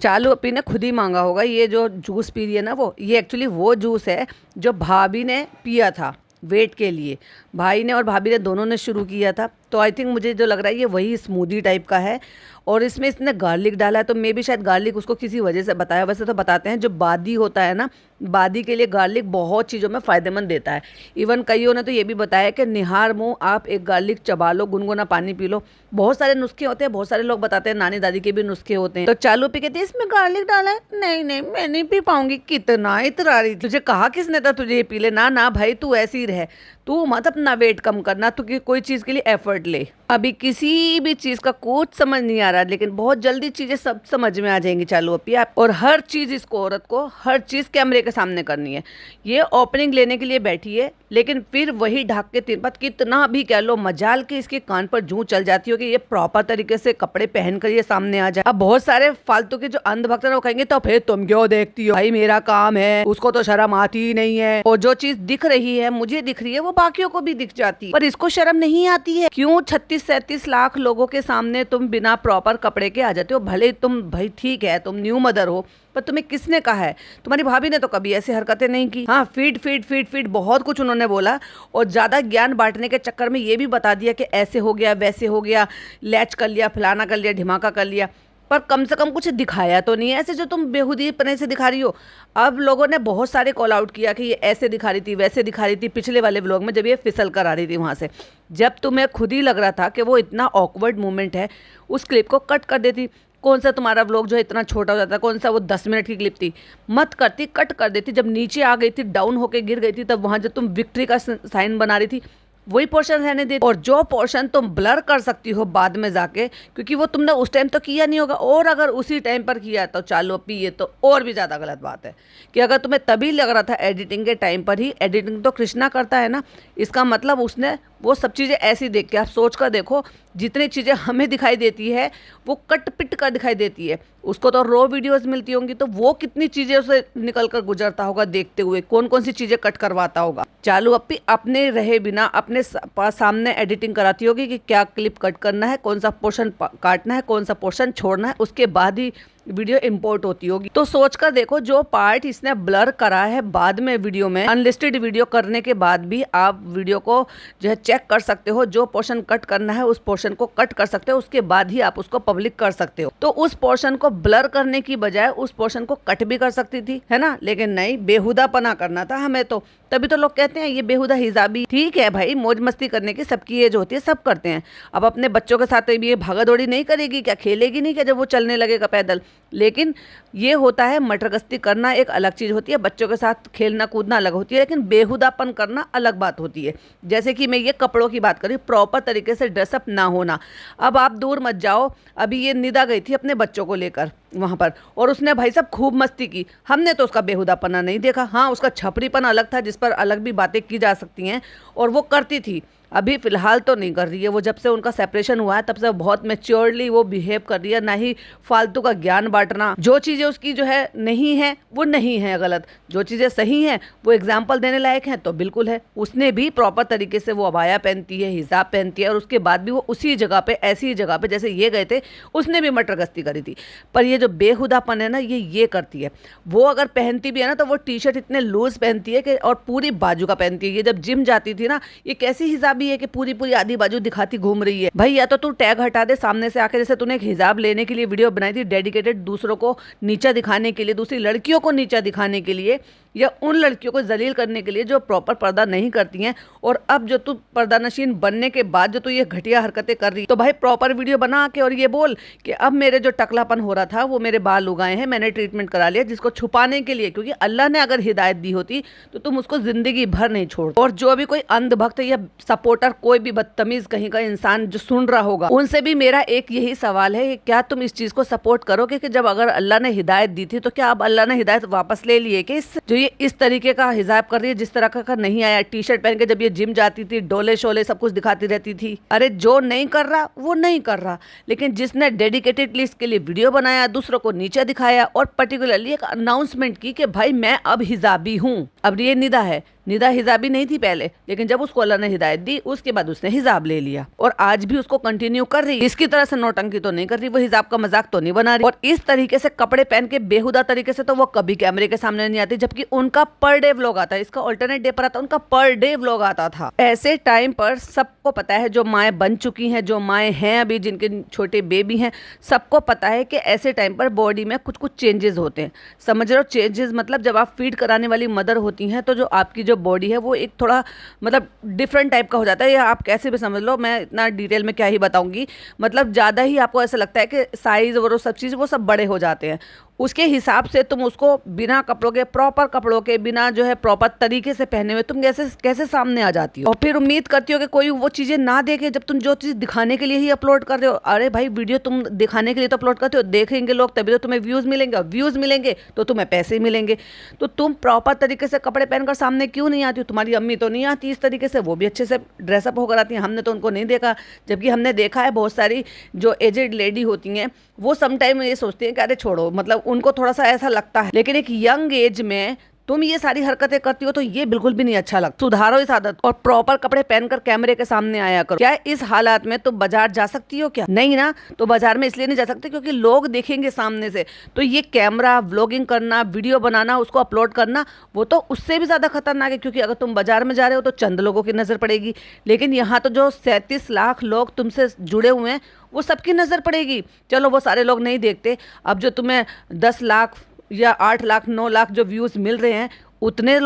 चालू अपी ने खुद ही मांगा होगा। ये जो जूस पी रही है ना, वो ये एक्चुअली वो जूस है जो भाभी ने पिया था वेट के लिए। भाई ने और भाभी ने दोनों ने शुरू किया था, तो आई थिंक मुझे जो लग रहा है ये वही स्मूदी टाइप का है। और इसमें इसने गार्लिक डाला है, तो मे भी शायद गार्लिक उसको किसी वजह से बताया। वैसे तो बताते हैं जो बादी होता है ना, बादी के लिए गार्लिक बहुत चीज़ों में फ़ायदेमंद देता है। इवन कईयों ने तो ये भी बताया कि निहार मुँह आप एक गार्लिक चबा लो, गुनगुना पानी पी लो। बहुत सारे नुस्खे होते हैं, बहुत सारे लोग बताते हैं, नानी दादी के भी नुस्खे होते हैं। तो चालू पी कहती है इसमें गार्लिक डाला है, नहीं नहीं मैं नहीं पी पाऊंगी। कितना इतरा रही, तुझे कहा किसने था तुझे ये पी ले? ना ना भाई तू ऐसी ही रह, तू मत अपना वेट कम करना, तू कोई चीज़ के लिए एफर्ट ले। अभी किसी भी चीज़ का कुछ समझ नहीं आ रहा, लेकिन बहुत जल्दी चीज़ें सब समझ में आ जाएंगी चालू अपी आप। और हर चीज़ इसको, औरत को हर चीज़ कैमरे के सामने करनी है। ये ओपनिंग लेने के लिए बैठी है, लेकिन फिर वही ढाक के तीन बात कितना भी कह लो, मजाल के इसके कान पर जूं चल जाती हो कि ये प्रॉपर तरीके से कपड़े पहन कर ये सामने आ जाए। अब बहुत सारे फालतू के जो अंधभक्त है वो कहेंगे तो फिर तुम क्यों देखती हो, भाई मेरा काम है, उसको तो शर्म आती ही नहीं है। और जो चीज दिख रही है, मुझे दिख रही है, वो बाकियों को भी दिख जाती है, पर इसको शर्म नहीं आती है। क्यों 36-37 लाख लोगों के सामने तुम बिना प्रॉपर कपड़े के आ जाते हो? भले तुम भाई ठीक है तुम न्यू मदर हो, पर तुम्हें किसने कहा है? तुम्हारी भाभी ने तो कभी ऐसी हरकतें नहीं की। हाँ फीड फीड फीड फीड बहुत कुछ उन्होंने बोला, और ज़्यादा ज्ञान बांटने के चक्कर में ये भी बता दिया कि ऐसे हो गया, वैसे हो गया, लैच कर लिया, फलाना कर लिया, ढिमाका कर लिया, पर कम से कम कुछ दिखाया तो नहीं है ऐसे जो तुम बेहुदी पने से दिखा रही हो। अब लोगों ने बहुत सारे कॉल आउट किया कि ये ऐसे दिखा रही थी, वैसे दिखा रही थी, पिछले वाले व्लॉग में जब ये फिसल कर आ रही थी वहाँ से, जब तुम्हें खुद ही लग रहा था कि वो इतना ऑकवर्ड मोमेंट है, उस क्लिप को कट कर देती। कौन सा तुम्हारा व्लॉग जो है इतना छोटा हो जाता है, कौन सा वो 10 मिनट की क्लिप थी, मत करती, कट कर देती। जब नीचे आ गई थी, डाउन होके गिर गई थी, तब वहाँ जब तुम विक्ट्री का साइन बना रही थी, वही पोर्शन रहने दे। और जो पोर्शन तुम ब्लर कर सकती हो बाद में जाके, क्योंकि वो तुमने उस टाइम तो किया नहीं होगा, और अगर उसी टाइम पर किया तो चालो पी, ये तो और भी ज़्यादा गलत बात है कि अगर तुम्हें तभी लग रहा था एडिटिंग के टाइम पर ही, एडिटिंग तो कृष्णा करता है ना, इसका मतलब उसने वो सब चीज़ें ऐसी देख के, आप सोच कर देखो जितनी चीज़ें हमें दिखाई देती है वो कट पिट कर दिखाई देती है, उसको तो रो वीडियोस मिलती होंगी, तो वो कितनी चीज़ें उसे निकल कर गुजरता होगा देखते हुए, कौन कौन सी चीज़ें कट करवाता होगा। चालू अपनी अपने रहे बिना अपने सामने एडिटिंग कराती होगी कि क्या क्लिप कट करना है, कौन सा पोर्शन काटना है, कौन सा पोर्शन छोड़ना है, उसके बाद ही वीडियो इंपोर्ट होती होगी। तो सोच कर देखो जो पार्ट इसने ब्लर करा है बाद में वीडियो में, अनलिस्टेड वीडियो करने के बाद भी आप वीडियो को जो है चेक कर सकते हो, जो पोर्शन कट करना है उस पोर्शन को कट कर सकते हो, उसके बाद ही आप उसको पब्लिक कर सकते हो। तो उस पोर्शन को ब्लर करने की बजाय उस पोर्शन को कट भी कर सकती थी, है ना, लेकिन नहीं, बेहुदापना करना था हमें। तो तभी तो लोग कहते हैं ये बेहुदा हिजाबी। ठीक है भाई, मौज मस्ती करने की सबकी एज होती है, सब करते हैं। अब अपने बच्चों के साथ भी ये भागा दौड़ी नहीं करेगी क्या, खेलेगी नहीं क्या जब वो चलने लगेगा पैदल? लेकिन ये होता है मटरगस्ती करना एक अलग चीज़ होती है, बच्चों के साथ खेलना कूदना अलग होती है, लेकिन बेहुदापन करना अलग बात होती है। जैसे कि मैं ये कपड़ों की बात करी, प्रॉपर तरीके से ड्रेसअप ना होना। अब आप दूर मत जाओ, अभी ये निदा गई थी अपने बच्चों को लेकर वहाँ पर, और उसने भाई साहब खूब मस्ती की, हमने तो उसका बेहुदापना नहीं देखा। हाँ उसका छपरीपन अलग था जिस पर अलग भी बातें की जा सकती हैं, और वो करती थी। अभी फ़िलहाल तो नहीं कर रही है वो, जब से उनका सेपरेशन हुआ है तब से बहुत मैच्योरली वो बिहेव कर रही है, ना ही फालतू का ज्ञान बांटना। जो चीज़ें उसकी जो है नहीं है वो नहीं है गलत, जो चीज़ें सही हैं वो एग्जाम्पल देने लायक हैं तो बिल्कुल है। उसने भी प्रॉपर तरीके से वो अबाया पहनती है, हिजाब पहनती है, और उसके बाद भी वो उसी जगह पे, ऐसी जगह पे जैसे ये गए थे उसने भी मटरगस्ती करी थी। पर ये जो बेहुदापन है ना, ये करती है। वो अगर पहनती भी है ना तो वो टी शर्ट इतने लूज पहनती है कि, और पूरी बाजू का पहनती है। ये जब जिम जाती थी ना, ये कैसी हिजाब भी है कि पूरी पूरी आधी बाजू दिखाती घूम रही है। भाई या तो तू टैग हटा दे सामने से आके, जैसे तूने एक हिजाब लेने के लिए वीडियो बनाई थी डेडिकेटेड दूसरों को नीचा दिखाने के लिए, दूसरी लड़कियों को नीचा दिखाने के लिए, या उन लड़कियों को जलील करने के लिए जो प्रॉपर पर्दा नहीं करती हैं। और अब जो तू पर्दा नशीन बनने के बाद जो तू ये घटिया हरकतें कर रही, तो भाई प्रॉपर वीडियो बना के और ये बोल कि अब मेरे जो टकलापन हो रहा था वो मेरे बाल उगाए हैं, मैंने ट्रीटमेंट करा लिया, जिसको छुपाने के लिए, क्योंकि अल्लाह ने अगर हिदायत दी होती तो तुम उसको जिंदगी भर नहीं छोड़। और जो भी कोई अंधभक्त या सपोर्टर, कोई भी बदतमीज कहीं का इंसान जो सुन रहा होगा, उनसे भी मेरा एक यही सवाल है कि क्या तुम इस चीज को सपोर्ट करोगे कि जब अगर अल्लाह ने हिदायत दी थी तो क्या अब अल्लाह ने हिदायत वापस ले लिए कि जो ये इस तरीके का हिजाब कर रही है, जिस तरह का नहीं आया, टी शर्ट पहन के जब ये जिम जाती थी, डोले शोले सब कुछ दिखाती रहती थी। अरे जो नहीं कर रहा वो नहीं कर रहा, लेकिन जिसने डेडिकेटेडली इसके लिए वीडियो बनाया, दूसरों को नीचे दिखाया, और पर्टिकुलरली एक अनाउंसमेंट की कि भाई मैं अब हिजाबी हूँ। अब ये निदा है, निदा हिजाबी नहीं थी पहले, लेकिन जब उसको अल्लाह ने हिदायत दी उसके बाद उसने हिजाब ले लिया और आज भी उसको कंटिन्यू कर रही है। इसकी तरह से नौटंकी तो नहीं कर रही, वो हिजाब का मजाक तो नहीं बना रही, और इस तरीके से कपड़े पहन के बेहुदा तरीके से तो वो कभी कैमरे के सामने नहीं आती, जबकि उनका पर डे व्लॉग आता है। इसका ऑल्टरनेट डे पर आता, उनका पर डे व्लॉग आता था। ऐसे टाइम पर सबको पता है, जो माएँ बन चुकी हैं, जो माएँ हैं अभी जिनके छोटे बेबी हैं, सबको पता है कि ऐसे टाइम पर बॉडी में कुछ कुछ चेंजेस होते हैं। समझ रहे हो? चेंजेस मतलब जब आप फीड कराने वाली मदर होती हैं तो जो आपकी जो बॉडी है वो एक थोड़ा मतलब डिफरेंट टाइप का हो जाता है, या आप कैसे भी समझ लो, मैं इतना डिटेल में क्या ही बताऊंगी। मतलब ज़्यादा ही आपको ऐसा लगता है कि साइज़ और वो सब चीज़ वो सब बड़े हो जाते हैं। उसके हिसाब से तुम उसको बिना कपड़ों के, प्रॉपर कपड़ों के, बिना जो है प्रॉपर तरीके से पहने हुए तुम कैसे कैसे सामने आ जाती हो, और फिर उम्मीद करती हो कि कोई वो चीज़ें ना देखे जब तुम जो चीज़ दिखाने के लिए ही अपलोड कर रहे हो। अरे भाई, वीडियो तुम दिखाने के लिए तो अपलोड करते हो, देखेंगे लोग तभी तो तुम्हें व्यूज़ मिलेंगे, और व्यूज़ मिलेंगे तो तुम्हें पैसे मिलेंगे। तो तुम प्रॉपर तरीके से कपड़े पहनकर सामने क्यों नहीं आती हो? तुम्हारी अम्मी तो नहीं आती इस तरीके से, वो भी अच्छे से ड्रेसअप होकर आती हैं, हमने तो उनको नहीं देखा। जबकि हमने देखा है बहुत सारी जो एजेड लेडी होती हैं वो समटाइम ये सोचती हैं कि अरे छोड़ो, मतलब उनको थोड़ा सा ऐसा लगता है। लेकिन एक यंग एज में तुम ये सारी हरकतें करती हो तो ये बिल्कुल भी नहीं अच्छा लगता। सुधारो इस आदत और प्रॉपर कपड़े पहनकर कैमरे के सामने आया करो। क्या इस हालात में तुम बाजार जा सकती हो? क्या नहीं ना। तो बाजार में इसलिए नहीं जा सकते क्योंकि लोग देखेंगे सामने से। तो ये कैमरा, व्लॉगिंग करना, वीडियो बनाना, उसको अपलोड करना, वो तो उससे भी ज्यादा खतरनाक है, क्योंकि अगर तुम बाजार में जा रहे हो तो चंद लोगों की नजर पड़ेगी, लेकिन यहाँ तो जो 37 लाख लोग तुमसे जुड़े हुए हैं वो सबकी नजर पड़ेगी। चलो वो सारे लोग नहीं देखते, अब जो तुम्हें 10 लाख या 8 लाख 9 लाख जो व्यूज मिल रहे हैं, उतने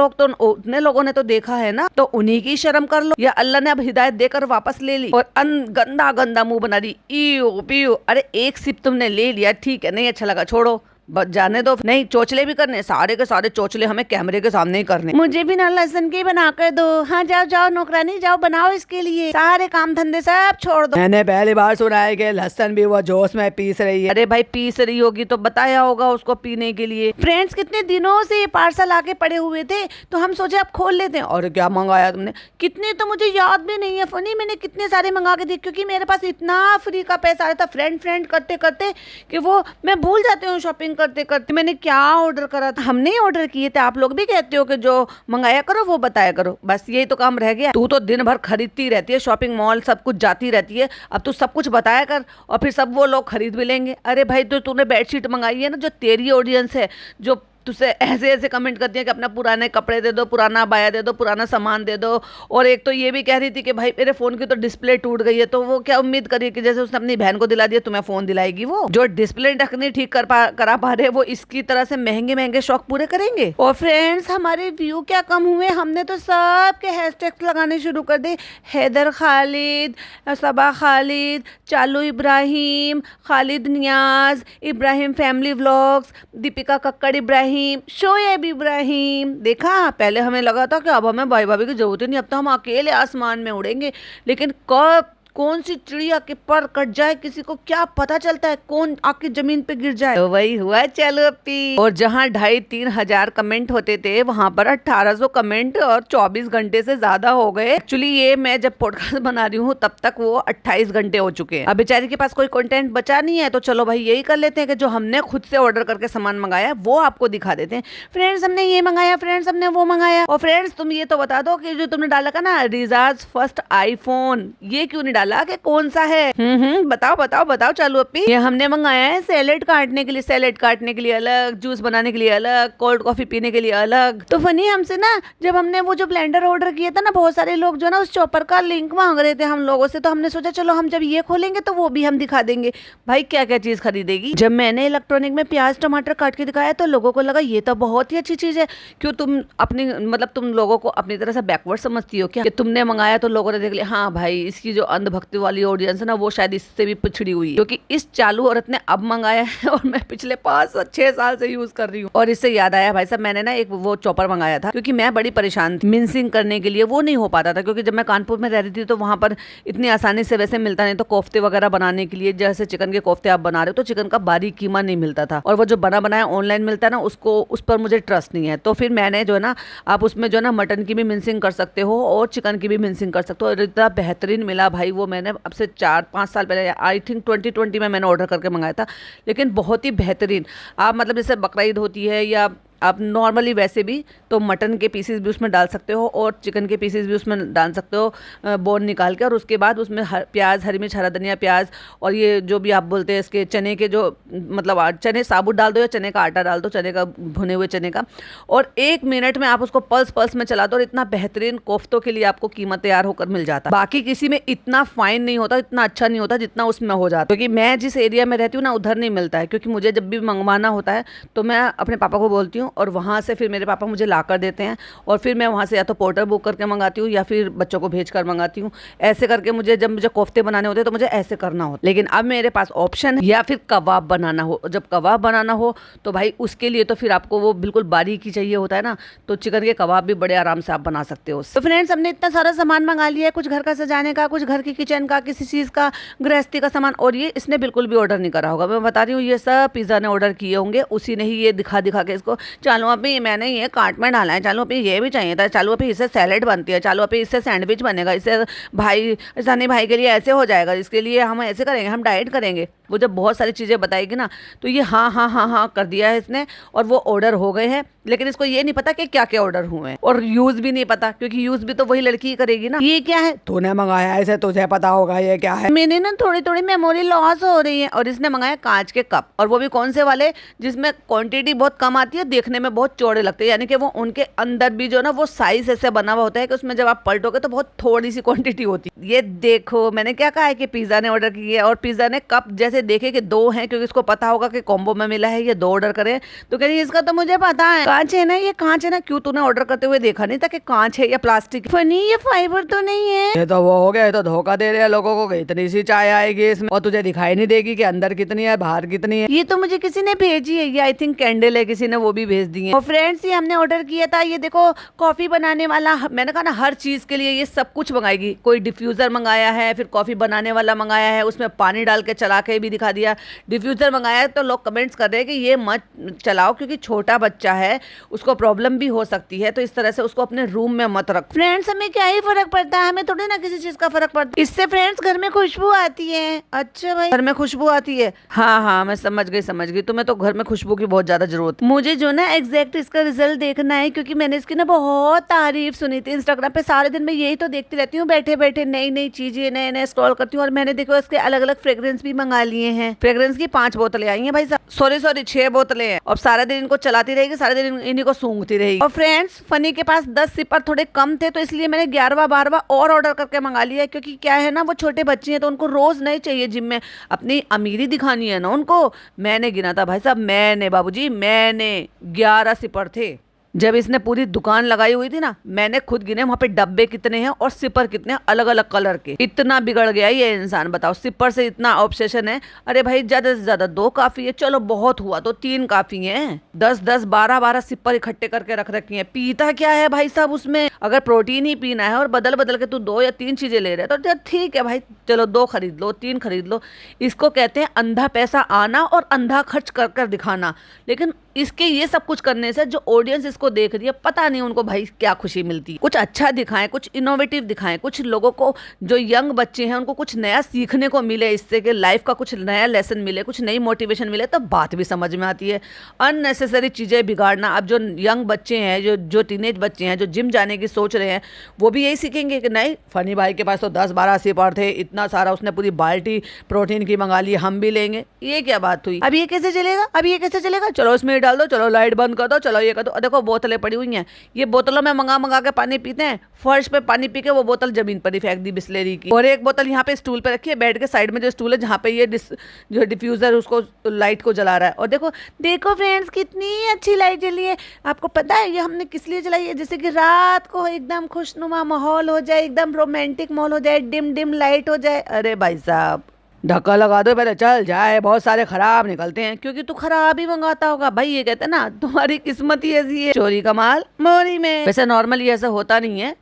लोगों ने तो देखा है ना, तो उन्हीं की शर्म कर लो। या अल्लाह ने अब हिदायत देकर वापस ले ली और गंदा गंदा मुंह बना दी, ईयो पीयो। अरे एक सिप तुमने ले लिया, ठीक है, नहीं अच्छा लगा, छोड़ो, बस जाने दो। नहीं, चोचले भी करने, सारे के सारे चोचले हमें कैमरे के सामने ही करने। मुझे भी ना लहसुन के बना कर दो। हाँ जाओ जाओ नौकरानी, जाओ बनाओ इसके लिए, सारे काम धंधे सब छोड़ दो। मैंने पहली बार सुना है कि लहसुन भी वो जोश में पीस रही है। अरे भाई, पीस रही होगी तो बताया होगा उसको पीने के लिए। फ्रेंड्स, कितने दिनों से ये पार्सल आके पड़े हुए थे तो हम सोचे अब खोल लेते हैं। और क्या मंगाया तुमने? कितने तो मुझे याद भी नहीं है फनी, मैंने कितने सारे मंगा के दिए, क्योंकि मेरे पास इतना फ्री का पैसा आया था फ्रेंड करते करते कि वो मैं भूल जाती हूँ शॉपिंग करते करते मैंने क्या ऑर्डर करा था। हमने ही ऑर्डर किए थे, आप लोग भी कहते हो कि जो मंगाया करो वो बताया करो, बस यही तो काम रह गया। तू तो दिन भर खरीदती रहती है, शॉपिंग मॉल सब कुछ जाती रहती है, अब तू सब कुछ बताया कर और फिर सब वो लोग खरीद भी लेंगे। अरे भाई, तो तूने बेडशीट मंगाई है ना, जो तेरी ऑडियंस है, जो तुझसे ऐसे ऐसे कमेंट करती है कि अपना पुराने कपड़े दे दो, पुराना बाया दे दो, पुराना सामान दे दो। और एक तो ये भी कह रही थी कि भाई मेरे फ़ोन की तो डिस्प्ले टूट गई है, तो वो क्या उम्मीद करिए कि जैसे उसने अपनी बहन को दिला दिया तुम्हें फ़ोन दिलाएगी। वो जो डिस्प्ले तक नहीं ठीक करा पा रहे, वो इसकी तरह से महंगे महंगे शौक पूरे करेंगे। और फ्रेंड्स, हमारे व्यू क्या कम हुए, हमने तो सबके हैशटैग लगाने शुरू कर दे। हैदर खालिद, सबा खालिद, चालू इब्राहिम, खालिद नियाज, इब्राहिम फैमिली व्लॉग्स, दीपिका कक्कड़ इब्राहिम, शोएब इब्राहिम। देखा, पहले हमें लगा था कि अब हमें भाई भाभी की जरूरत ही नहीं, अब तो हम अकेले आसमान में उड़ेंगे। लेकिन कब कौन सी चिड़िया के पर कट जाए किसी को क्या पता चलता है, कौन आके जमीन पे गिर जाए। तो वही हुआ चलो अपी। और जहाँ 2,500-3 हजार कमेंट होते थे, वहां पर 1800 कमेंट और 24 घंटे से ज्यादा हो गए। एक्चुअली ये मैं जब पॉडकास्ट बना रही हूँ तब तक वो 28 घंटे हो चुके हैं। अब बेचारी के पास कोई कंटेंट बचा नहीं है, तो चलो भाई यही कर लेते हैं कि जो हमने खुद से ऑर्डर करके सामान मंगाया वो आपको दिखा देते हैं। फ्रेंड्स, हमने ये मंगाया, फ्रेंड्स हमने वो मंगाया। और फ्रेंड्स, तुम ये तो बता दो कि जो तुमने डाला था ना, रिजाज फर्स्ट आईफोन, ये क्यों नहीं डाला कि कौन सा है? बताओ बताओ बताओ चालू अपी। ये हमने मंगाया है सैलेड काटने के लिए, सैलेड काटने के लिए अलग, जूस बनाने के लिए अलग, कोल्ड कॉफी पीने के लिए अलग। तो फनी, हमसे ना जब हमने वो जो ब्लेंडर ऑर्डर किया था ना, बहुत सारे लोग जो ना उस चॉपर का लिंक मांग रहे थे हम लोगों से, तो हमने सोचा चलो हम जब ये खोलेंगे तो वो भी हम दिखा देंगे। भाई क्या क्या चीज खरीदेगी। जब मैंने इलेक्ट्रॉनिक में प्याज टमाटर काट के दिखाया तो लोगों को लगा ये तो बहुत ही अच्छी चीज है। क्यों तुम अपनी मतलब तुम लोगों को अपनी तरह से बैकवर्ड समझती हो क्या कि तुमने मंगाया तो लोगों ने देख लिया, हाँ भाई इसकी जो अंधभक्ति वाली ऑडियंस है ना, वो शायद इससे भी पिछड़ी हुई है, क्योंकि इस चालू औरत ने अब मंगाया है और मैं पिछले 5-6 साल से यूज कर रही हूँ। और इससे याद आया भाई साहब, मैंने ना एक वो चॉपर मंगाया था, क्योंकि मैं बड़ी परेशान थी मिंसिंग करने के लिए, वो नहीं हो पाता था। क्योंकि जब मैं कानपुर में रह रही थी तो वहां पर इतनी आसानी से वैसे मिलता नहीं, तो कोफ्ते वगैरह बनाने के लिए, जैसे चिकन के कोफ्ते आप बना रहे हो, तो चिकन का बारीक कीमा नहीं मिलता था, और वो जो बना बनाया ऑनलाइन मिलता है ना, उसको उस पर मुझे ट्रस्ट नहीं है। तो फिर मैंने जो है ना, आप उसमें जो है ना मटन की भी मिंसिंग कर सकते हो और चिकन की भी मिंसिंग कर सकते हो, और इतना बेहतरीन मिला भाई वो। मैंने अब से 4-5 साल पहले, आई थिंक 2020 में मैंने ऑर्डर करके मंगाया था, लेकिन बहुत ही बेहतरीन। आप मतलब जैसे बकरा ईद होती है या आप नॉर्मली वैसे भी तो मटन के पीसेस भी उसमें डाल सकते हो और चिकन के पीसेस भी उसमें डाल सकते हो बोन निकाल के, और उसके बाद उसमें प्याज, हरी मिर्च, हरा धनिया, प्याज और ये जो भी आप बोलते हैं इसके चने के जो मतलब चने साबुत डाल दो या चने का आटा डाल दो, चने का भुने हुए चने का, और 1 मिनट में आप उसको पल्स पल्स में चला दो और इतना बेहतरीन कोफ्तों के लिए आपको कीमा तैयार होकर मिल जाता है। बाकी किसी में इतना फाइन नहीं होता, इतना अच्छा नहीं होता जितना उसमें हो जाता है, क्योंकि मैं जिस एरिया में रहती हूँ ना उधर नहीं मिलता है, क्योंकि मुझे जब भी मंगवाना होता है तो मैं अपने पापा को बोलती हूँ और वहाँ से फिर मेरे पापा मुझे ला कर देते हैं, और फिर मैं वहाँ से या तो पोर्टर बुक करके मंगाती हूँ या फिर बच्चों को भेज कर मंगाती हूँ। ऐसे करके मुझे जब मुझे कोफ्ते बनाने होते हैं तो मुझे ऐसे करना होता है। लेकिन अब मेरे पास ऑप्शन है, या फिर कबाब बनाना हो, जब कबाब बनाना हो तो भाई उसके लिए तो फिर आपको वो बिल्कुल बारीक ही चाहिए होता है ना, तो चिकन के कबाब भी बड़े आराम से आप बना सकते हो। तो फ्रेंड्स, हमने इतना सारा सामान मंगा लिया है, कुछ घर का सजाने का, कुछ घर की किचन का, किसी चीज़ का, गृहस्थी का सामान, और ये इसने बिल्कुल भी ऑर्डर नहीं करा होगा। मैं बता रही हूँ ये सब पिज़्ज़ा ने ऑर्डर किए होंगे, उसी ने ही ये दिखा दिखा के इसको, चलो अभी मैंने ये कार्ट में डाला है, चलो अभी ये भी चाहिए था, चलो अभी इससे सैलेड बनती है, चलो अभी इससे सैंडविच बनेगा, इससे भाई सनी भाई के लिए ऐसे हो जाएगा, इसके लिए हम ऐसे करेंगे, हम डाइट करेंगे। वो जब बहुत सारी चीज़ें बताएगी ना तो ये हाँ हाँ हाँ हाँ कर दिया है इसने, और वो ऑर्डर हो गए हैं, लेकिन इसको ये नहीं पता कि क्या क्या ऑर्डर हुए हैं, और यूज़ भी नहीं पता, क्योंकि यूज़ भी तो वही लड़की ही करेगी ना। ये क्या है, तूने मंगाया है इसे, तुझे पता होगा ये क्या है। मैंने ना थोड़ी थोड़ी मेमोरी लॉस हो रही है, और इसने मंगाया कांच के कप, और वो भी कौन से वाले जिसमें क्वांटिटी बहुत कम आती है, देखने में बहुत चौड़े लगते हैं, यानी कि वो उनके अंदर भी जो ना वो साइज ऐसे बना हुआ होता है कि उसमें जब आप पलटोगे तो बहुत थोड़ी सी क्वांटिटी होती है। ये देखो, मैंने क्या कहा है कि पिज़्ज़ा ने ऑर्डर किया है, और पिज़्ज़ा ने कप जैसे देखे कि 2 हैं, क्योंकि इसको पता होगा कि कॉम्बो में मिला है, ये 2 ऑर्डर करे, तो कह रही है इसका तो मुझे पता है, कांच है ना, ये कांच है ना, क्यों तूने ऑर्डर करते हुए देखा नहीं था कि कांच है या प्लास्टिक? फनी, ये फाइबर तो नहीं है। ये तो वो हो गया, ये तो धोखा दे रहे हैं लोगों को कि इतनी सी चाय आएगी इसमें, और तुझे दिखाई नहीं देगी कि अंदर कितनी है बाहर कितनी है। ये तो मुझे किसी ने भेजी है, ये आई थिंक कैंडल है, किसी ने वो भी भेज दी है। और फ्रेंड्स, ये हमने ऑर्डर किया था, ये देखो कॉफी बनाने वाला, मैंने कहा ना हर चीज के लिए ये सब कुछ मंगाएगी। कोई डिफ्यूजर मंगाया है, फिर कॉफी बनाने वाला मंगाया है, उसमें पानी डाल के चला के भी दिखा दिया। डिफ्यूजर मंगाया है तो लोग कमेंट्स कर रहे हैं कि ये मत चलाओ क्योंकि छोटा बच्चा है, उसको प्रॉब्लम भी हो सकती है, तो इस तरह से उसको अपने रूम में मत रख। फ्रेंड्स, हमें क्या ही फर्क पड़ता है, हमें थोड़ी ना किसी चीज का फर्क पड़ता है। इससे फ्रेंड्स घर में खुशबू आती है। अच्छा भाई, घर में खुशबू आती है, हाँ हाँ मैं समझ गई, तुम्हें तो घर में खुशबू की बहुत ज्यादा जरूरत है। मुझे जो ना एग्जैक्ट इसका रिजल्ट देखना है, क्योंकि मैंने इसकी ना बहुत तारीफ सुनी थी इंस्टाग्राम पे। सारे दिन मैं यही तो देखती रहती हूँ, बैठे बैठे नई नई चीजें नए नए स्क्रॉल करती हूँ, और मैंने देखो इसके अलग अलग फ्रेग्रेंस भी मंगा लिए हैं। फ्रेग्रेंस की 5 बोतलें आई हैं भाई साहब, सॉरी 6 बोतलें हैं, और सारा दिन इनको चलाती रहेगी, सारे दिन इन्हीं को सूंघती रहेगी। और फ्रेंड्स, फनी के पास 10 सिपर थोड़े कम थे, तो इसलिए मैंने 11वां 12वां और ऑर्डर करके मंगा लिया, क्योंकि क्या है ना, वो छोटे बच्चे हैं तो उनको रोज नहीं चाहिए जिम में, अपनी अमीरी दिखानी है ना उनको। मैंने गिना था भाई साहब, मैंने बाबूजी, मैंने 11 सिपर थे। जब इसने पूरी दुकान लगाई हुई थी ना, मैंने खुद गिने वहां पे डब्बे कितने हैं और सिपर कितने हैं अलग अलग कलर के। इतना बिगड़ गया ये इंसान, बताओ, सिपर से इतना ऑब्सेशन है। अरे भाई, ज्यादा से ज्यादा 2 काफी है, चलो बहुत हुआ तो 3 काफी हैं, 10-10 12-12 सिपर इकट्ठे करके रख रखी हैं। पीता क्या है भाई साहब उसमें? अगर प्रोटीन ही पीना है और बदल बदल के तू 2 या 3 चीजें ले रहे तो ठीक है भाई, चलो 2 खरीद लो, 3 खरीद लो। इसको कहते हैं अंधा पैसा आना और अंधा खर्च कर कर दिखाना। लेकिन इसके ये सब कुछ करने से जो ऑडियंस इसको देख रही है, पता नहीं उनको भाई क्या खुशी मिलती है। कुछ अच्छा दिखाएं, कुछ इनोवेटिव दिखाएं, कुछ लोगों को, जो यंग बच्चे हैं उनको कुछ नया सीखने को मिले, इससे कि लाइफ का कुछ नया लेसन मिले, कुछ नई मोटिवेशन मिले, तो बात भी समझ में आती है। अननेसेसरी चीज़ें बिगाड़ना, अब जो यंग बच्चे हैं, जो टीनेज बच्चे हैं, जो जिम जाने की सोच रहे हैं, वो भी यही सीखेंगे कि नहीं, फनी भाई के पास तो 10-12 सिपर थे, इतना सारा उसने पूरी बाल्टी प्रोटीन की मंगा ली, हम भी लेंगे। ये क्या बात हुई? अब ये कैसे चलेगा? अब ये कैसे चलेगा? चलो इसमें डाल दो, चलो लाइट बंद कर दो, चलो ये कर दो। देखो बोतलें पड़ी हुई हैं, ये बोतलों में मंगा के पानी पीते हैं, फर्श पे पानी पी के वो बोतल जमीन पर ही फेंक दी बिस्लेरी की। और एक बोतल यहाँ पे स्टूल पे रखी है, बेड के साइड में जो स्टूल है जहाँ पे ये जो डिफ्यूजर उसको लाइट को जला रहा है। और देखो देखो फ्रेंड्स, कितनी अच्छी लाइट जली है। आपको पता है ये हमने किस लिए जलाई है? जैसे कि रात को एकदम खुशनुमा माहौल हो जाए, एकदम रोमांटिक माहौल हो जाए, डिम डिम लाइट हो जाए। अरे भाई साहब, धक्का लगा दो पहले, चल जाए, बहुत सारे खराब निकलते हैं, क्योंकि तू खराब ही मंगाता होगा भाई। ये कहते हैं ना, तुम्हारी किस्मत ही ऐसी है, चोरी का माल मोरी में। वैसे नॉर्मली ऐसा होता नहीं है,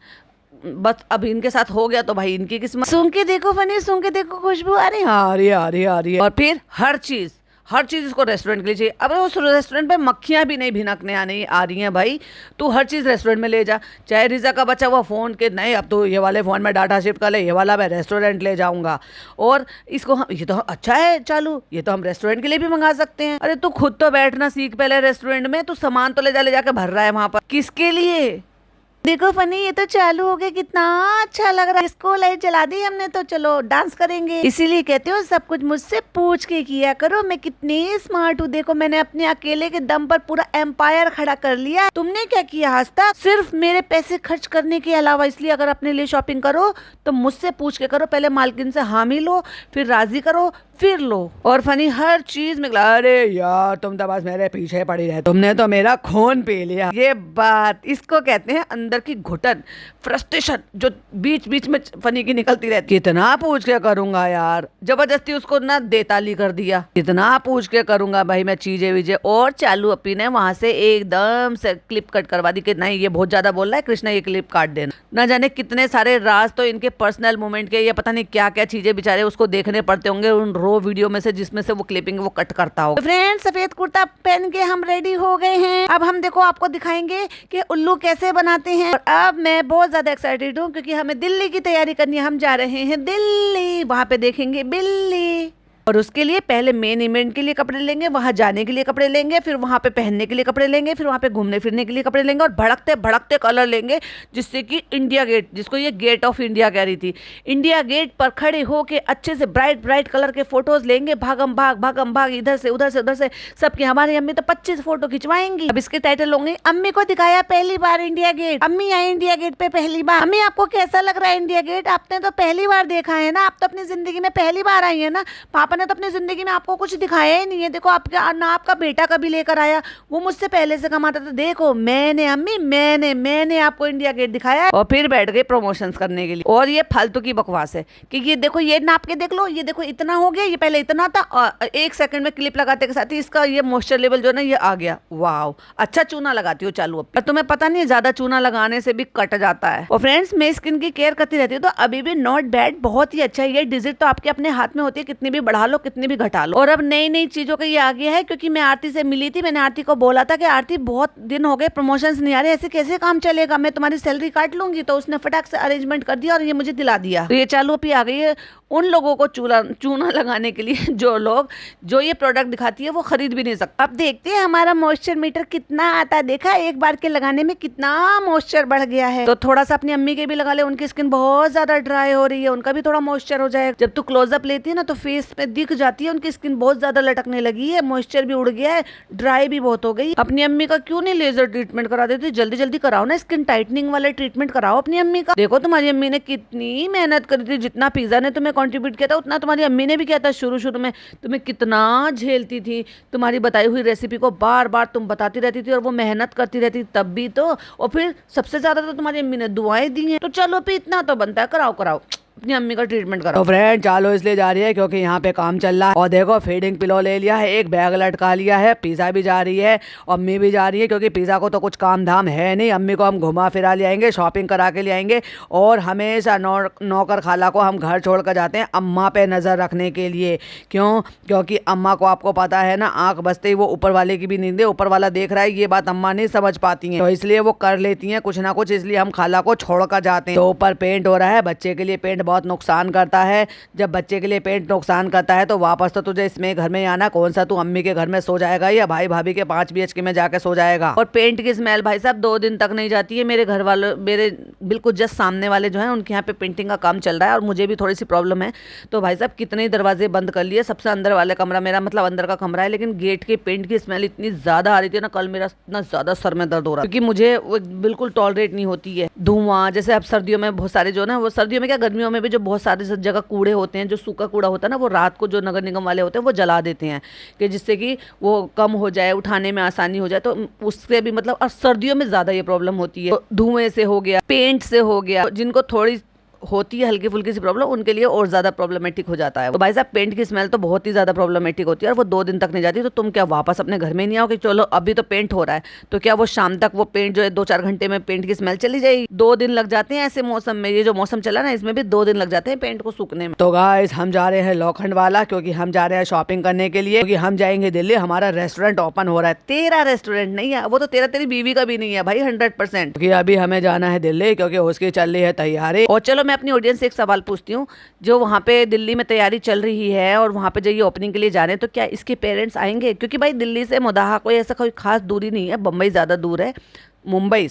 बस अब इनके साथ हो गया तो भाई इनकी किस्मत। सुन के देखो फनी, सुन के देखो खुशबू, अरे हाँ, आ रही है। और फिर हर चीज हर चीज़ इसको रेस्टोरेंट के लिए चाहिए। अब उस रेस्टोरेंट पे मक्खियाँ भी नहीं भिनकने आने आ रही हैं भाई, तू हर चीज़ रेस्टोरेंट में ले जा। चाहे रिजा का बच्चा हुआ फ़ोन के नहीं अब तो ये वाले फ़ोन में डाटा शिफ्ट कर ले, ये वाला मैं रेस्टोरेंट ले जाऊँगा। और इसको हम ये तो अच्छा है चालू, ये तो हम रेस्टोरेंट के लिए भी मंगा सकते हैं। अरे तू खुद तो बैठना सीख पहले रेस्टोरेंट में, तू सामान तो ले जाके भर रहा है वहाँ पर, किसके लिए? देखो फनी, ये तो चालू हो गया, कितना अच्छा लग रहा है। इसको लाइट जला दी हमने तो चलो डांस करेंगे। इसीलिए कहते हो सब कुछ मुझसे पूछ के किया करो, मैं कितनी स्मार्ट हूँ। देखो मैंने अपने अकेले के दम पर पूरा एम्पायर खड़ा कर लिया। तुमने क्या किया हास्ता? सिर्फ मेरे पैसे खर्च करने के अलावा। इसलिए अगर अपने लिए शॉपिंग करो तो मुझसे पूछ के करो, पहले मालकिन से हामी लो, फिर राजी करो, फिर लो। और फनी हर चीज में अरे यार तुम तो बस मेरे पीछे पड़ी रहे, तुमने तो मेरा खून पी लिया। ये बात इसको कहते हैं अंदर की घुटन, फ्रस्ट्रेशन जो बीच बीच में फनी की निकलती रहती। कितना पूछ के करूंगा यार, जबरदस्ती उसको ना देताली कर दिया। कितना पूछ के करूंगा भाई मैं चीजें वीजें। और चालू अपी ने वहां से एकदम से क्लिप कट करवा दी कि नहीं ये बहुत ज्यादा बोल रहा है कृष्णा, ये क्लिप काट देना। ना जाने कितने सारे राज तो इनके पर्सनल मोमेंट के, ये पता नहीं क्या क्या चीजें बेचारे उसको देखने पड़ते होंगे उन रो वीडियो में से जिसमें से वो क्लिपिंग वो कट करता हो। फ्रेंड्स सफेद कुर्ता पहन के हम रेडी हो गए हैं। अब हम देखो आपको दिखाएंगे कि उल्लू कैसे बनाते हैं। और अब मैं बहुत ज्यादा एक्साइटेड हूँ क्योंकि हमें दिल्ली की तैयारी करनी है। हम जा रहे हैं दिल्ली, वहां पे देखेंगे बिल्ली। और उसके लिए पहले मेन इवेंट के लिए कपड़े लेंगे, वहां जाने के लिए कपड़े लेंगे, फिर वहां पे पहनने के लिए कपड़े लेंगे, फिर वहां पे घूमने फिरने के लिए कपड़े लेंगे और भड़कते भड़कते कलर लेंगे, जिससे कि इंडिया गेट, जिसको ये गेट ऑफ इंडिया कह रही थी, इंडिया गेट पर खड़े होके अच्छे से ब्राइट ब्राइट कलर के फोटोज लेंगे, भागम भाग इधर से उधर से उधर से सबकी। हमारी अम्मी तो 25 फोटो खिंचवाएंगी। अब इसके टाइटल होंगे अम्मी को दिखाया पहली बार इंडिया गेट, अम्मी आई इंडिया गेट पे पहली बार। अम्मी आपको कैसा लग रहा है इंडिया गेट? आपने तो पहली बार देखा है ना, आप तो अपनी जिंदगी में पहली बार आई है ना। पापा ने तो अपनी जिंदगी में आपको कुछ दिखाया ही नहीं है। देखो आपका ना आपका बेटा कभी लेकर आया, वो मुझसे पहले से कमाता था। देखो मैंने अम्मी मैंने आपको इंडिया गेट दिखाया। और फिर बैठ गए प्रमोशंस करने के लिए। और ये फालतू की बकवास है कि ये देखो ये नाप के देख लो, ये देखो इतना हो गया, ये पहले इतना था। और 1 सेकंड में क्लिप लगाते के साथ ही इसका ये मॉइस्चर लेवल जो है ना ये आ गया। वाओ, अच्छा चूना लगाती हो चालू। अब तुम्हें पता नहीं ज्यादा चूना लगाने से भी कट जाता है। और फ्रेंड्स मैं स्किन की केयर करती रहती हूँ तो अभी भी नॉट बैड, बहुत ही अच्छा है। ये डिजिट तो आपके अपने हाथ में होती है, कितनी भी बढ़ा लो कितनी भी घटा लो। और अब नई नई चीजों का ये आ गया है क्योंकि मैं आरती से मिली थी। मैंने आरती को बोला था कि आरती बहुत दिन हो गए प्रमोशंस नहीं आ रहे, ऐसे कैसे काम चलेगा, मैं तुम्हारी सैलरी काट लूंगी। तो उसने फटाक से अरेंजमेंट कर दिया और ये मुझे दिला दिया। तो ये चालू भी आ गई है उन लोगों को चूना लगाने के लिए जो लोग जो ये प्रोडक्ट दिखाती है वो खरीद भी नहीं सकता। अब देखते हैं हमारा मॉइस्चर मीटर कितना आता है। देखा एक बार के लगाने में कितना मॉइस्चर बढ़ गया है। तो थोड़ा सा अपनी अम्मी के भी लगा ले, उनकी स्किन बहुत ज्यादा ड्राई हो रही है, उनका भी थोड़ा मॉइस्चर हो जाए। जब तू क्लोजअप लेती है ना तो फेस पे दिख जाती है उनकी स्किन बहुत ज्यादा लटकने लगी है, मॉइस्चर भी उड़ गया है, ड्राई भी बहुत हो गई। अपनी अम्मी का क्यों नहीं लेजर ट्रीटमेंट करा देती? जल्दी जल्दी कराओ ना, स्किन टाइटनिंग वाले ट्रीटमेंट कराओ अपनी अम्मी का। देखो तुम्हारी अम्मी ने कितनी मेहनत करी थी, जितना पिज्जा ने तुम्हें कंट्रीब्यूट किया था उतना तुम्हारी अम्मी ने भी किया था। शुरू में तुम्हें कितना झेलती थी, तुम्हारी बताई हुई रेसिपी को बार बार तुम बताती रहती थी और वो मेहनत करती रहती तब भी तो। और फिर सबसे ज्यादा तो तुम्हारी अम्मी ने दुआएं दी हैं। तो चलो भी इतना तो बनता है, कराओ अपनी अम्मी का ट्रीटमेंट करो। तो फ्रेंड चालो इसलिए जा रही है क्योंकि यहाँ पे काम चल रहा है। और देखो फीडिंग पिलो ले लिया है, एक बैग लटका लिया है, पिज़्ज़ा भी जा रही है, अम्मी भी जा रही है क्योंकि पिज़्ज़ा को तो कुछ काम धाम है नहीं। अम्मी को हम घुमा फिरा ले आएंगे, शॉपिंग करा के ले आएंगे। और हमेशा नौकर खाला को हम घर छोड़ कर जाते हैं अम्मा पे नज़र रखने के लिए। क्यों? क्योंकि अम्मा को आपको पता है ना, आँख बसते ही वो ऊपर वाले की भी नींद है, ऊपर वाला देख रहा है, ये बात अम्मा नहीं समझ पाती हैं। तो इसलिए वो कर लेती हैं कुछ ना कुछ, इसलिए हम खाला को छोड़ कर जाते हैं। तो ऊपर पेंट हो रहा है, बच्चे के लिए पेंट बहुत नुकसान करता है। जब बच्चे के लिए पेंट नुकसान करता है तो वापस तो तुझे इसमें घर में आना, कौन सा तू अम्मी के घर में सो जाएगा या भाई भाभी के 5 BHK में जाके सो जाएगा। और पेंट की स्मेल भाई साहब 2 दिन तक नहीं जाती है। मेरे घर वालों, मेरे बिल्कुल जस्ट सामने वाले जो है उनके यहाँ पे पेंटिंग का काम चल रहा है और मुझे भी थोड़ी सी प्रॉब्लम है। तो भाई साहब कितने ही दरवाजे बंद कर लिए, सबसे अंदर वाले कमरा मेरा मतलब अंदर का कमरा है, लेकिन गेट के पेंट की स्मेल इतनी ज्यादा आ रही थी ना, कल मेरा इतना ज्यादा सर में दर्द हो रहा है क्योंकि मुझे वो बिल्कुल टॉलरेट नहीं होती है धुआं। जैसे अब सर्दियों में बहुत सारे जो ना, वो सर्दियों में क्या गर्मियों में भी जो बहुत सारे जगह कूड़े होते हैं, जो सूखा कूड़ा होता है ना, वो रात को जो नगर निगम वाले होते हैं वो जला देते हैं कि जिससे कि वो कम हो जाए, उठाने में आसानी हो जाए। तो उससे भी मतलब, और सर्दियों में ज्यादा ये प्रॉब्लम होती है। तो धुएं से हो गया, पेंट से हो गया, जिनको थोड़ी होती है हल्की फुल्की सी प्रॉब्लम, उनके लिए और ज़्यादा प्रॉब्लमेटिक हो जाता है। तो भाई साहब पेंट की स्मेल तो बहुत ही ज़्यादा प्रॉब्लमेटिक होती है और वो 2 दिन तक नहीं जाती। तो तुम क्या वापस अपने घर में नहीं आओ कि चलो अभी तो पेंट हो रहा है, तो क्या वो शाम तक वो पेंट जो है 2-4 घंटे में पेंट की स्मेल चली जाएगी? 2 दिन लग जाते हैं ऐसे मौसम में। ये जो मौसम चला ना, इसमें भी 2 दिन लग जाते हैं पेंट को सूखने में। तो गाइस हम जा रहे हैं लोखंड वाला, क्योंकि हम जा रहे हैं शॉपिंग करने के लिए, क्योंकि हम जाएंगे दिल्ली। हमारा रेस्टोरेंट ओपन हो रहा है। तेरा रेस्टोरेंट नहीं है वो, तो तेरी बीवी का भी नहीं है भाई 100%। क्योंकि अभी हमें जाना है दिल्ली, क्योंकि उसकी चल रही है तैयारी। और चलो मैं अपनी ऑडियंस से एक सवाल पूछती हूँ, जो वहाँ पे दिल्ली में तैयारी चल रही है और वहाँ पे जो ये ओपनिंग के लिए जा रहे हैं, तो क्या इसके पेरेंट्स आएंगे? क्योंकि भाई दिल्ली से मुदाहा कोई ऐसा कोई खास दूरी नहीं है, बम्बई ज़्यादा दूर है, मुंबई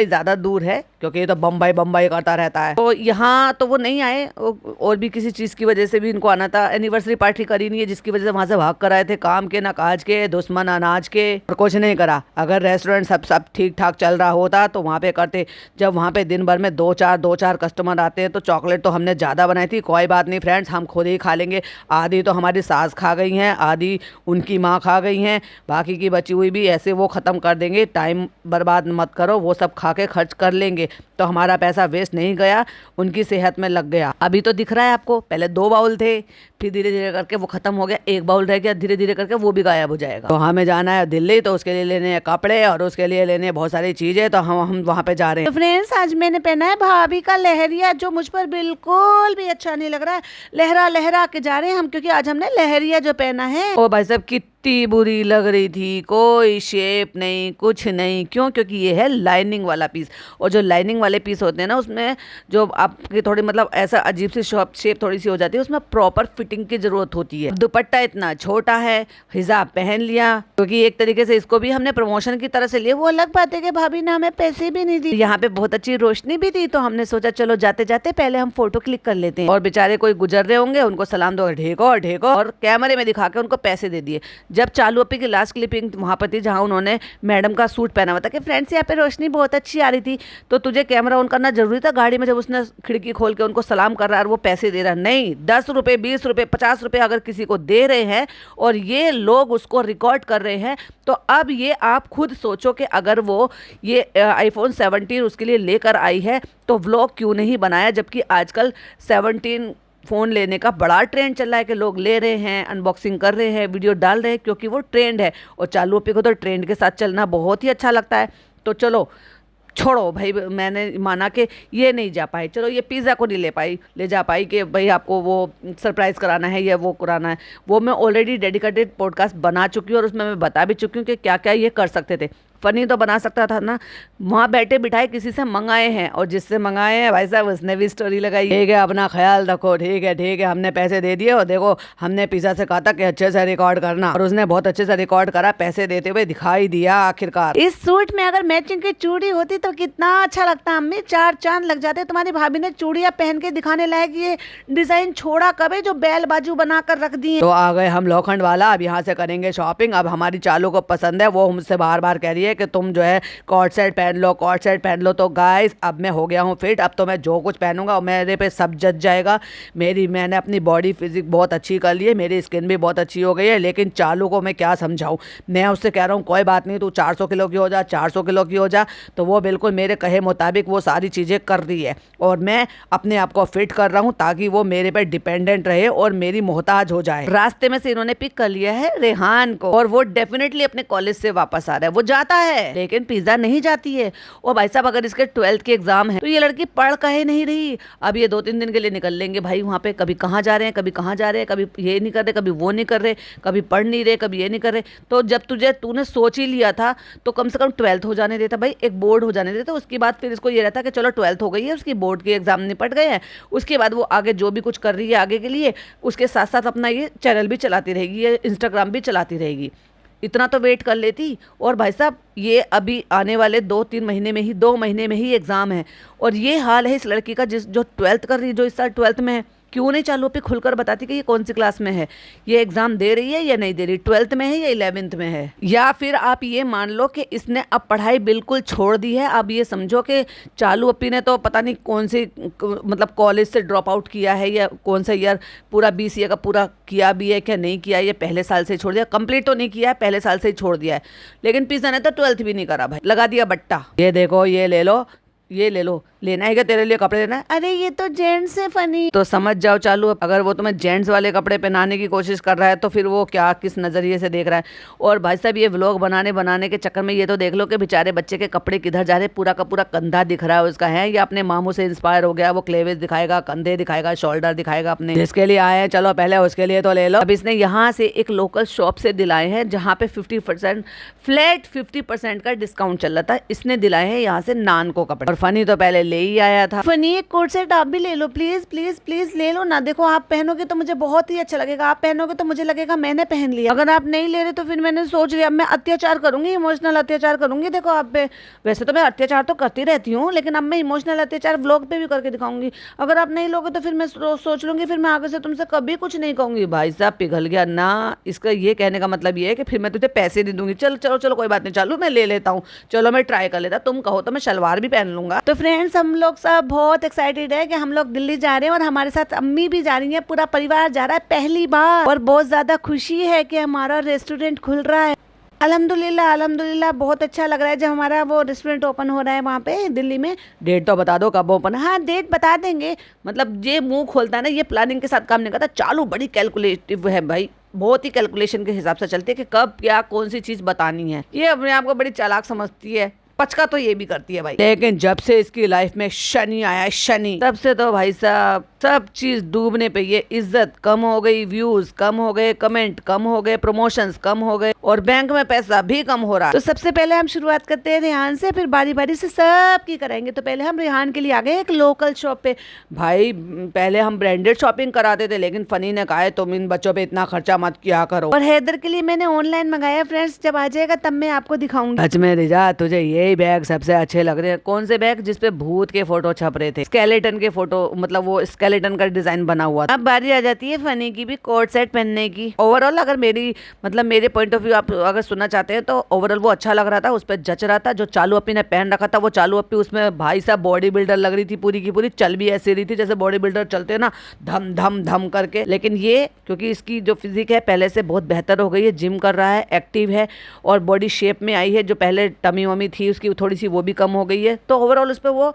ज़्यादा दूर है, क्योंकि ये तो बम्बई करता रहता है। तो यहाँ तो वो नहीं आए, और भी किसी चीज़ की वजह से भी इनको आना था। एनिवर्सरी पार्टी करी नहीं है, जिसकी वजह से वहाँ से भाग कर आए थे, काम के ना काज के, दुश्मन अनाज के, और कुछ नहीं करा। अगर रेस्टोरेंट सब ठीक ठाक चल रहा होता तो वहाँ पे करते। जब वहाँ पे दिन भर में 2-4 कस्टमर आते हैं, तो चॉकलेट तो हमने ज़्यादा बनाई थी। कोई बात नहीं फ्रेंड्स, हम खुद ही खा लेंगे। आधी तो हमारी सास खा गई हैं, आधी उनकी माँ खा गई हैं, बाकी की बची हुई भी ऐसे वो ख़त्म कर देंगे। टाइम बर्बाद मत करो, वो सब खा के खर्च कर लेंगे, तो हमारा पैसा वेस्ट नहीं गया, उनकी सेहत में लग गया। अभी तो दिख रहा है आपको, पहले 2 बाउल थे, फिर धीरे धीरे करके वो खत्म हो गया, 1 बाउल रह गया, धीरे धीरे करके वो भी गायब हो जाएगा। तो हमें जाना है दिल्ली, तो उसके लिए लेने हैं कपड़े और उसके लिए लेने हैं बहुत सारी चीजें, तो हम वहाँ पे जा रहे हैं। तो फ्रेंड्स आज मैंने पहना है भाभी का लहरिया, जो मुझ पर बिल्कुल भी अच्छा नहीं लग रहा है। लहरा लहरा के जा रहे हैं हम, क्योंकि आज हमने लहरिया जो पहना है। ओ भाई साहब कितनी बुरी लग रही थी, कोई शेप नहीं, कुछ नहीं। क्यों? क्योंकि ये है लाइनिंग वाला पीस, और जो लाइनिंग वाले पीस होते हैं ना, उसमें जो आपकी थोड़ी मतलब ऐसा अजीब सी शेप थोड़ी सी हो जाती है, उसमें प्रॉपर फिटिंग की जरूरत होती है। दुपट्टा इतना छोटा है, हिजाब पहन लिया, क्योंकि एक तरीके से इसको भी हमने प्रमोशन की तरह से लिया। वो अलग बात है कि भाभी ने हमें पैसे भी नहीं दी, यहाँ पे बहुत अच्छी रोशनी भी थी, तो हमने सोचा चलो जाते जाते पहले हम फोटो क्लिक कर लेते हैं। और बेचारे कोई गुजर रहे होंगे, उनको सलाम दो, ढेको ढेको, और कैमरे में दिखा के उनको पैसे दे दिए। जब चालू अपी की लास्ट क्लिपिंग वहाँ पर थी, जहाँ उन्होंने मैडम का सूट पहना हुआ था कि फ्रेंड्स यहाँ पे रोशनी बहुत अच्छी आ रही थी, तो तुझे कैमरा ऑन करना जरूरी था गाड़ी में, जब उसने खिड़की खोल के उनको सलाम कर रहा है और वो पैसे दे रहा नहीं। 10 रुपये, 20 रुपये, 50 रुपये अगर किसी को दे रहे हैं और ये लोग उसको रिकॉर्ड कर रहे हैं, तो अब ये आप खुद सोचो कि अगर वो ये iPhone 17 उसके लिए लेकर आई है, तो व्लॉग क्यों नहीं बनाया? जबकि आजकल 17 फ़ोन लेने का बड़ा ट्रेंड चल रहा है कि लोग ले रहे हैं, अनबॉक्सिंग कर रहे हैं, वीडियो डाल रहे हैं, क्योंकि वो ट्रेंड है। और चालू अपी को तो ट्रेंड के साथ चलना बहुत ही अच्छा लगता है। तो चलो छोड़ो भाई, मैंने माना कि ये नहीं जा पाई, चलो ये पिज़्ज़ा को नहीं ले जा पाई कि भाई आपको वो सरप्राइज़ कराना है या वो कराना है। वो मैं ऑलरेडी डेडिकेटेड पॉडकास्ट बना चुकी हूँ और उसमें मैं बता भी चुकी हूँ कि क्या क्या ये कर सकते थे। फ़नी तो बना सकता था ना, वहाँ बैठे बिठाए किसी से मंगाए हैं, और जिससे मंगाए हैं भाई साहब उसने भी स्टोरी लगाई। ठीक है, अपना ख्याल रखो, ठीक है, हमने पैसे दे दिए। और देखो हमने पिज़्ज़ा से कहा था कि अच्छे से रिकॉर्ड करना, और उसने बहुत अच्छे से रिकॉर्ड करा, पैसे देते हुए दिखाई दिया आखिरकार। इस सूट में अगर मैचिंग की चूड़ी होती तो कितना अच्छा लगता अम्मी, 4 चांद लग जाते। तुम्हारी भाभी ने चूड़ियाँ पहन के दिखाने लायक ये डिज़ाइन छोड़ा कब है, जो बैल बाजू बना कर रख दिए। तो आ गए हम लोखंड वाला, अब यहाँ से करेंगे शॉपिंग। अब हमारी चालू को पसंद है, वो हमसे बार बार कह रही है कि तुम जो है कॉर्ड सेट पहन लो। तो गाइस अब मैं हो गया हूँ फिट, अब तो मैं जो कुछ पहनूंगा मेरे पे सब जच जाएगा। मैंने अपनी बॉडी फिजिक बहुत अच्छी कर ली है, मेरी स्किन भी बहुत अच्छी हो गई है। लेकिन चालू को मैं क्या समझाऊं, मैं उससे कह रहा हूँ कोई बात नहीं, तू 400 किलो की हो जा, 400 किलो की हो जा। तो वो बिल्कुल मेरे कहे मुताबिक वो सारी चीज़ें कर रही है, और मैं अपने आप को फिट कर रहा हूँ ताकि वो मेरे पे डिपेंडेंट रहे और मेरी मोहताज हो जाए। रास्ते में से इन्होंने पिक कर लिया है रेहान को, और वो डेफिनेटली अपने कॉलेज से वापस आ रहा है। वो जाता है लेकिन पिज़्ज़ा नहीं जाती है। और भाई साहब अगर इसके 12th के एग्जाम है, तो ये लड़की पढ़ कहे नहीं रही। अब ये 2-3 दिन के लिए निकल लेंगे भाई वहाँ पे, कभी कहाँ जा रहे हैं, कभी कहाँ जा रहे हैं, कभी ये नहीं कर रहे, कभी वो नहीं कर रहे, कभी पढ़ नहीं रहे, कभी ये नहीं कर रहे। तो जब तूने सोच ही लिया था, तो कम से कम 12th हो जाने देता भाई, एक बोर्ड हो जाने देता। उसके बाद फिर इसको ये रहता कि चलो 12th हो गई है, उसकी बोर्ड के एग्जाम निपट गए हैं, उसके बाद वो आगे जो भी कुछ कर रही है आगे के लिए, उसके साथ साथ अपना ये चैनल भी चलाती रहेगी, ये इंस्टाग्राम भी चलाती रहेगी। इतना तो वेट कर लेती। और भाई साहब ये अभी आने वाले 2-3 महीने में ही, 2 महीने में ही एग्ज़ाम है, और ये हाल है इस लड़की का जो 12th कर रही है, जो इस साल 12th में है। क्यों नहीं चालू पे खुलकर बताती कि ये कौन सी क्लास में है, ये एग्ज़ाम दे रही है या नहीं दे रही, 12th में है या 11th में है। या फिर आप ये मान लो कि इसने अब पढ़ाई बिल्कुल छोड़ दी है। अब ये समझो कि चालू अपी ने तो पता नहीं कौन सी मतलब कॉलेज से ड्रॉप आउट किया है, या कौन सा ईयर पूरा BCA का पूरा किया भी है क्या नहीं किया, ये पहले साल से छोड़ दिया। कंप्लीट तो नहीं किया है, पहले साल से ही छोड़ दिया है। लेकिन पिज़्ज़ा ने तो 12th भी नहीं करा भाई, लगा दिया बट्टा। ये देखो, ये ले लो, लेना है क्या तेरे लिए कपड़े लेना है? अरे ये तो जेंट्स है फनी। तो समझ जाओ चालू, अगर वो तुम्हें जेंट्स वाले कपड़े पहनाने की कोशिश कर रहा है तो फिर वो क्या किस नजरिए से देख रहा है। और भाई साहब ये व्लॉग बनाने के चक्कर में ये तो देख लो कि बेचारे बच्चे के कपड़े किधर जा रहे हैं, पूरा का पूरा कंधा दिख रहा है उसका, है या अपने मामू से इंस्पायर हो गया, वो क्लेवेज दिखाएगा, कंधे दिखाएगा, शोल्डर दिखाएगा अपने, जिसके लिए आए हैं चलो पहले उसके लिए तो ले लो। अब इसने यहाँ से एक लोकल शॉप से दिलाए हैं जहाँ पे 50% फ्लैट 50% का डिस्काउंट चल रहा था, इसने दिलाए हैं यहाँ से नान को कपड़े। और फनी तो पहले ले ही आया था। फनी एक कोट सेट आप भी ले लो प्लीज प्लीज प्लीज ले लो ना, देखो आप पहनोगे तो मुझे बहुत ही अच्छा लगेगा, आप पहनोगे तो मुझे लगेगा मैंने पहन लिया, अगर आप नहीं ले रहे तो फिर मैंने सोच लिया मैं अत्याचार करूंगी, इमोशनल अत्याचार करूंगी देखो आप पे। वैसे तो मैं अत्याचार तो करती रहती हूँ लेकिन अब मैं इमोशनल अत्याचार व्लॉग पे भी करके दिखाऊंगी, अगर आप नहीं लोगे तो फिर मैं सोच लूंगी फिर मैं आगे से तुमसे कभी कुछ नहीं कहूंगी। भाई साहब पिघल गया ना, इसका ये कहने का मतलब ये है कि फिर मैं तुझे पैसे दे दूंगी, चलो चलो चलो कोई बात नहीं, चलो मैं ले लेता हूँ, चलो मैं ट्राई कर लेता, तुम कहो तो मैं शलवार भी पहन लूंगा। तो फ्रेंड्स हम लोग सब बहुत एक्साइटेड है कि हम लोग दिल्ली जा रहे हैं और हमारे साथ अम्मी भी जा रही है, पूरा परिवार जा रहा है पहली बार, और बहुत ज्यादा खुशी है कि हमारा रेस्टोरेंट खुल रहा है। अल्हम्दुलिल्लाह अल्हम्दुलिल्लाह बहुत अच्छा लग रहा है जब हमारा वो रेस्टोरेंट ओपन हो रहा है वहाँ पे दिल्ली में। डेट तो बता दो कब ओपन है? हाँ डेट बता देंगे, मतलब ये मुंह खोलता है ना ये प्लानिंग के साथ काम नहीं करता, चालू बड़ी कैलकुलेटिव है भाई, बहुत ही कैलकुलेशन के हिसाब से चलती है कि कब क्या कौन सी चीज बतानी है, ये अपने आप को बड़ी चालाक समझती है, पचका तो ये भी करती है भाई। लेकिन जब से इसकी लाइफ में शनि आया शनि, तब से तो भाई साहब सब चीज डूबने पे, ये इज्जत कम हो गई, व्यूज कम हो गए, कमेंट कम हो गए, प्रमोशंस कम हो गए और बैंक में पैसा भी कम हो रहा है। तो सबसे पहले हम शुरुआत करते हैं रेहान से, फिर बारी बारी से सब की कराएंगे। तो पहले हम रेहान के लिए आ गए एक लोकल शॉप पे। भाई पहले हम ब्रांडेड शॉपिंग कराते थे लेकिन फनी ने कहा है तुम इन बच्चों पे इतना खर्चा मत किया करो, और हैदर के लिए मैंने ऑनलाइन मंगाया फ्रेंड्स, जब आ जाएगा तब मैं आपको दिखाऊंगी। सच में रिजा तुझे यही बैग सबसे अच्छे लग रहे हैं? कौन से बैग? जिसपे भूत के फोटो छप रहे थे, स्केलेटन के फोटो, मतलब वो स्केलेटन का डिजाइन बना हुआ था। अब बारी आ जाती है फनी की भी कोट सेट पहनने की। ओवरऑल अगर मेरे पॉइंट ऑफ व्यू आप अगर सुनना चाहते हैं तो ओवरऑल वो अच्छा लग रहा था, उस पर जच रहा था। जो चालू अप्पी ने पहन रखा था वो चालू अप्पी उसमें भाई साहब बॉडी बिल्डर लग रही थी पूरी की पूरी, चल भी ऐसी रही थी जैसे बॉडी बिल्डर चलते हैं ना, धम धम धम करके। लेकिन ये क्योंकि इसकी जो फिजिक है पहले से बहुत बेहतर हो गई है, जिम कर रहा है, एक्टिव है और बॉडी शेप में आई है, जो पहले टमी वमी थी उसकी थोड़ी सी वो भी कम हो गई है। तो ओवरऑल उस पर वो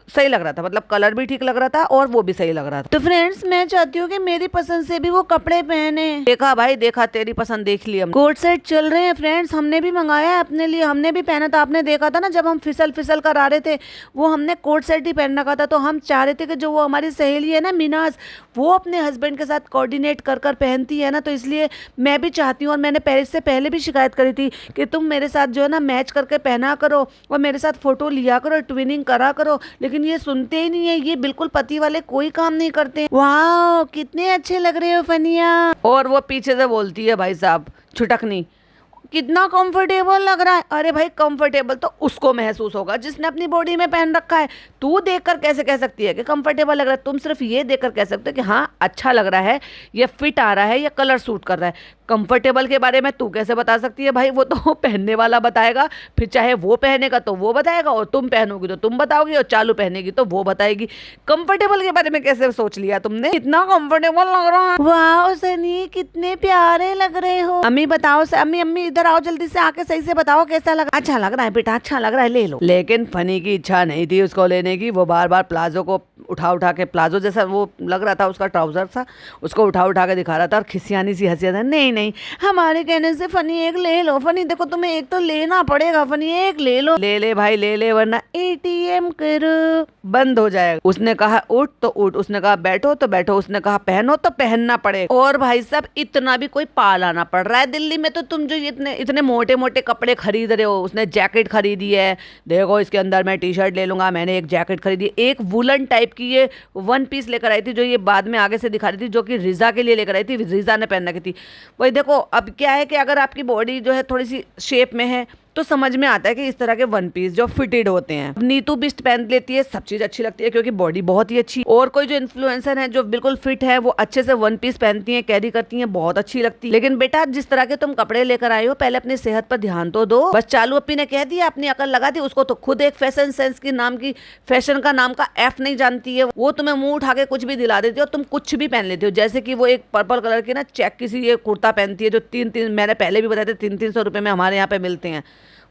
सही लग रहा था, मतलब कलर भी ठीक लग रहा था और वो भी सही लग रहा था। तो फ्रेंड्स मैं चाहती हूँ कि मेरी पसंद से भी वो कपड़े पहने। देखा भाई देखा, तेरी पसंद देख ली। हम कोट सेट चल रहे हैं फ्रेंड्स, हमने भी मंगाया है अपने लिए, हमने भी पहना था। आपने देखा था ना जब हम फिसल फिसल कर आ रहे थे, वो हमने कोट सेट ही पहन रखा था। तो हम चाह रहे थे कि जो वो हमारी सहेली है ना मिनाज, वो अपने हस्बैंड के साथ कोऑर्डिनेट कर कर पहनती है ना, तो इसलिए मैं भी चाहती हूँ। और मैंने पेरिस से पहले भी शिकायत करी थी कि तुम मेरे साथ जो है ना मैच करके पहना करो और मेरे साथ फोटो लिया करो, ट्विनिंग करा करो, लेकिन ये सुनते ही नहीं है, ये बिल्कुल पति वाले कोई काम नहीं करते। वाह कितने अच्छे लग रहे हो फनिया। और वो पीछे से बोलती है भाई साहब छुटकनी, कितना कंफर्टेबल लग रहा है। अरे भाई कंफर्टेबल तो उसको महसूस होगा जिसने अपनी बॉडी में पहन रखा है, तू देखकर कैसे कह सकती है कि कंफर्टेबल लग रहा है? तुम सिर्फ ये देखकर कह सकते हो कि हाँ अच्छा लग रहा है, ये फिट आ रहा है, या कलर सूट कर रहा है। कंफर्टेबल के बारे में तू कैसे बता सकती है भाई? वो तो पहनने वाला बताएगा, फिर चाहे वो पहनेगा तो वो बताएगा, और तुम पहनोगी तो तुम बताओगी, और चालू पहनेगी तो वो बताएगी। कंफर्टेबल के बारे में कैसे सोच लिया तुमने? कितना कंफर्टेबल लग रहा है। वाह सनी कितने प्यारे लग रहे हो। अम्मी बताओ, अम्मी अम्मी इधर आओ जल्दी से, आके सही से बताओ कैसा लगा। अच्छा लग रहा है बेटा, अच्छा लग रहा है, ले लो। लेकिन फनी की इच्छा नहीं थी उसको लेने की, वो बार बार प्लाजो को उठा के, प्लाजो जैसा वो लग रहा था उसका ट्राउजर था, उसको उठा के दिखा रहा था और खिसियानी सी हंसी था। नहीं नहीं हमारे कहने से फनी एक ले लो। फनी देखो तुम्हें एक तो लेना पड़ेगा, फनी एक ले लो। ले ले भाई ले ले, वरना एटीएम करो बंद हो जाएगा। उसने कहा उठ तो उठ, उसने कहा बैठो तो बैठो, उसने कहा पहनो तो पहनना पड़ेगा। और भाई साहब इतना भी कोई पालाना पड़ रहा है दिल्ली में, तो तुम जो इतने मोटे मोटे कपड़े खरीद रहे हो। उसने जैकेट खरीदी है, देखो इसके अंदर मैं टी शर्ट ले लूंगा, मैंने एक जैकेट खरीदी, एक वुलन टाइप की ये वन पीस लेकर आई थी, जो ये बाद में आगे से दिखा रही थी, जो कि रिजा के लिए लेकर आई थी, रिजा ने पहन रखी थी। वही देखो अब क्या है कि अगर आपकी बॉडी जो है थोड़ी सी शेप में है तो समझ में आता है कि इस तरह के वन पीस जो फिटेड होते हैं। नीतू बिस्ट पहन लेती है, सब चीज अच्छी लगती है क्योंकि बॉडी बहुत ही अच्छी। और कोई जो इन्फ्लुएंसर है जो बिल्कुल फिट है वो अच्छे से वन पीस पहनती है, कैरी करती है, बहुत अच्छी लगती है। लेकिन बेटा जिस तरह के तुम कपड़े लेकर आए हो, पहले अपनी सेहत पर ध्यान तो दो। बस चालू अप्पी ने कह दिया, अपनी अकल लगा दी, उसको तो खुद एक फैशन सेंस की नाम की फैशन का नाम का एफ नहीं जानती है। वो तुम्हें मुंह उठा के कुछ भी दिला देती है और तुम कुछ भी पहन लेती हो। जैसे कि वो एक पर्पल कलर की ना चेक किसी ये कुर्ता पहनती है जो मैंने पहले भी बताया था 300-300 रुपए में हमारे यहाँ पे मिलते हैं।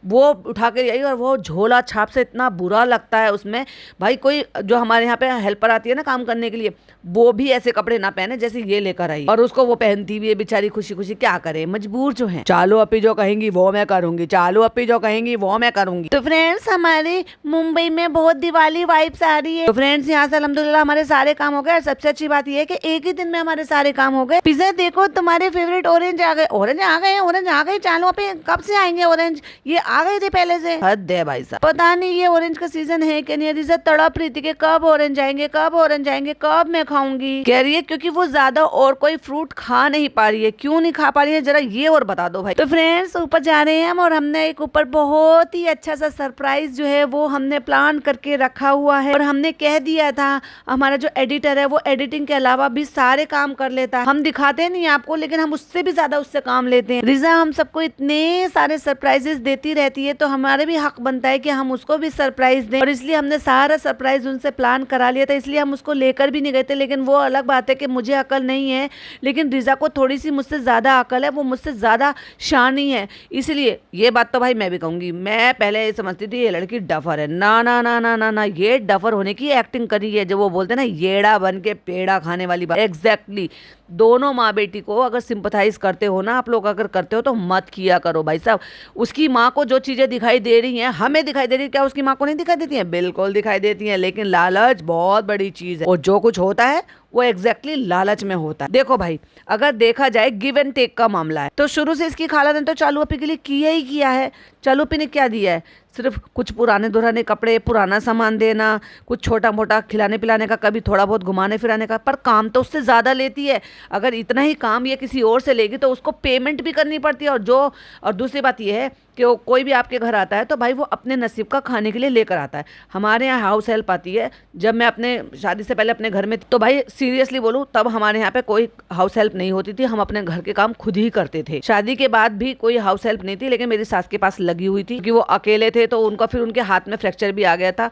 वो उठा के आई और वो झोला छाप से इतना बुरा लगता है उसमें। भाई कोई जो हमारे यहाँ पे हेल्पर आती है ना काम करने के लिए, वो भी ऐसे कपड़े ना पहने जैसे ये लेकर आई, और उसको वो पहनती भी है बेचारी खुशी खुशी। क्या करे, मजबूर जो है। चालू अपी जो कहेंगी वो मैं करूंगी, चालू अपी जो कहेंगी वो मैं करूंगी। तो फ्रेंड्स हमारे मुंबई में बहुत दिवाली वाइब्स आ रही है। तो फ्रेंड्स यहाँ से अल्हम्दुलिल्लाह हमारे सारे काम हो गए। और सबसे अच्छी बात ये है कि एक ही दिन में हमारे सारे काम हो गए। पिज्जा देखो, तुम्हारे फेवरेट ऑरेंज आ गए, ऑरेंज आ गए, ऑरेंज आ गए। चालू अपी कब से आएंगे ऑरेंज? ये आ गए थे पहले से। हद है भाई साहब, पता नहीं ये ऑरेंज का सीजन है कि नहीं। रिजा तड़प रही थी कि कब ऑरेंज आएंगे, कब ऑरेंज आएंगे, कब मैं खाऊंगी। कह रही है क्योंकि वो ज्यादा और कोई फ्रूट खा नहीं पा रही है। क्यों नहीं खा पा रही है जरा ये और बता दो भाई। तो फ्रेंड्स ऊपर जा रहे हैं हम, और हमने एक ऊपर बहुत ही अच्छा सा सरप्राइज जो है वो हमने प्लान करके रखा हुआ है। और हमने कह दिया था, हमारा जो एडिटर है वो एडिटिंग के अलावा भी सारे काम कर लेता है। हम दिखाते नहीं आपको, लेकिन हम उससे भी ज्यादा उससे काम लेते हैं। रिजा हम सबको इतने सारे सरप्राइजेस देती रहती है, तो हमारे भी हक बनता है कि हम उसको भी सरप्राइज दें। और इसलिए हमने सारा सरप्राइज उनसे प्लान करा लिया था, इसलिए हम उसको लेकर भी नहीं गए थे। लेकिन वो अलग बात है कि मुझे अकल नहीं है, लेकिन रिजा को थोड़ी सी मुझसे ज्यादा अकल है, वो मुझसे ज्यादा शानी है। इसलिए ये बात तो भाई मैं भी कहूंगी, मैं पहले ये समझती थी ये लड़की डफर है। ना ना ना ना ना ना, ये डफर होने की एक्टिंग करी है। जो वो बोलते हैं ना येड़ा बन के पेड़ा खाने वाली बात, एग्जैक्टली। दोनों माँ बेटी को अगर सिंपथाइज करते हो ना आप लोग, अगर करते हो तो मत किया करो भाई साहब। उसकी माँ को जो चीजें दिखाई दे रही हैं हमें दिखाई दे रही है, क्या उसकी माँ को नहीं दिखाई देती हैं? बिल्कुल दिखाई देती हैं। लेकिन लालच बहुत बड़ी चीज है, और जो कुछ होता है वो एग्जैक्टली लालच में होता है। देखो भाई, अगर देखा जाए गिव एंड टेक का मामला है, तो शुरू से इसकी खाला ने तो चालू अपी के लिए किया ही किया है। चालू अपी ने क्या दिया है? सिर्फ कुछ पुराने दुराने कपड़े, पुराना सामान देना, कुछ छोटा मोटा खिलाने पिलाने का, कभी थोड़ा बहुत घुमाने फिराने का। पर काम तो उससे ज्यादा लेती है। अगर इतना ही काम ये किसी और से लेगी तो उसको पेमेंट भी करनी पड़ती है। और दूसरी बात ये है कि वो कोई भी आपके घर आता है तो भाई वो अपने नसीब का खाने के लिए लेकर आता है। हमारे यहाँ हाउस हेल्प आती है। जब मैं अपने शादी से पहले अपने घर में तो भाई सीरियसली बोलूँ, तब हमारे यहाँ पे कोई हाउस हेल्प नहीं होती थी। हम अपने घर के काम खुद ही करते थे। शादी के बाद भी कोई हाउस हेल्प नहीं थी, लेकिन मेरी सास के पास लगी हुई थी क्योंकि वो अकेले थे। तो उनका फिर उनके हाथ में फ्रैक्चर भी आ गया था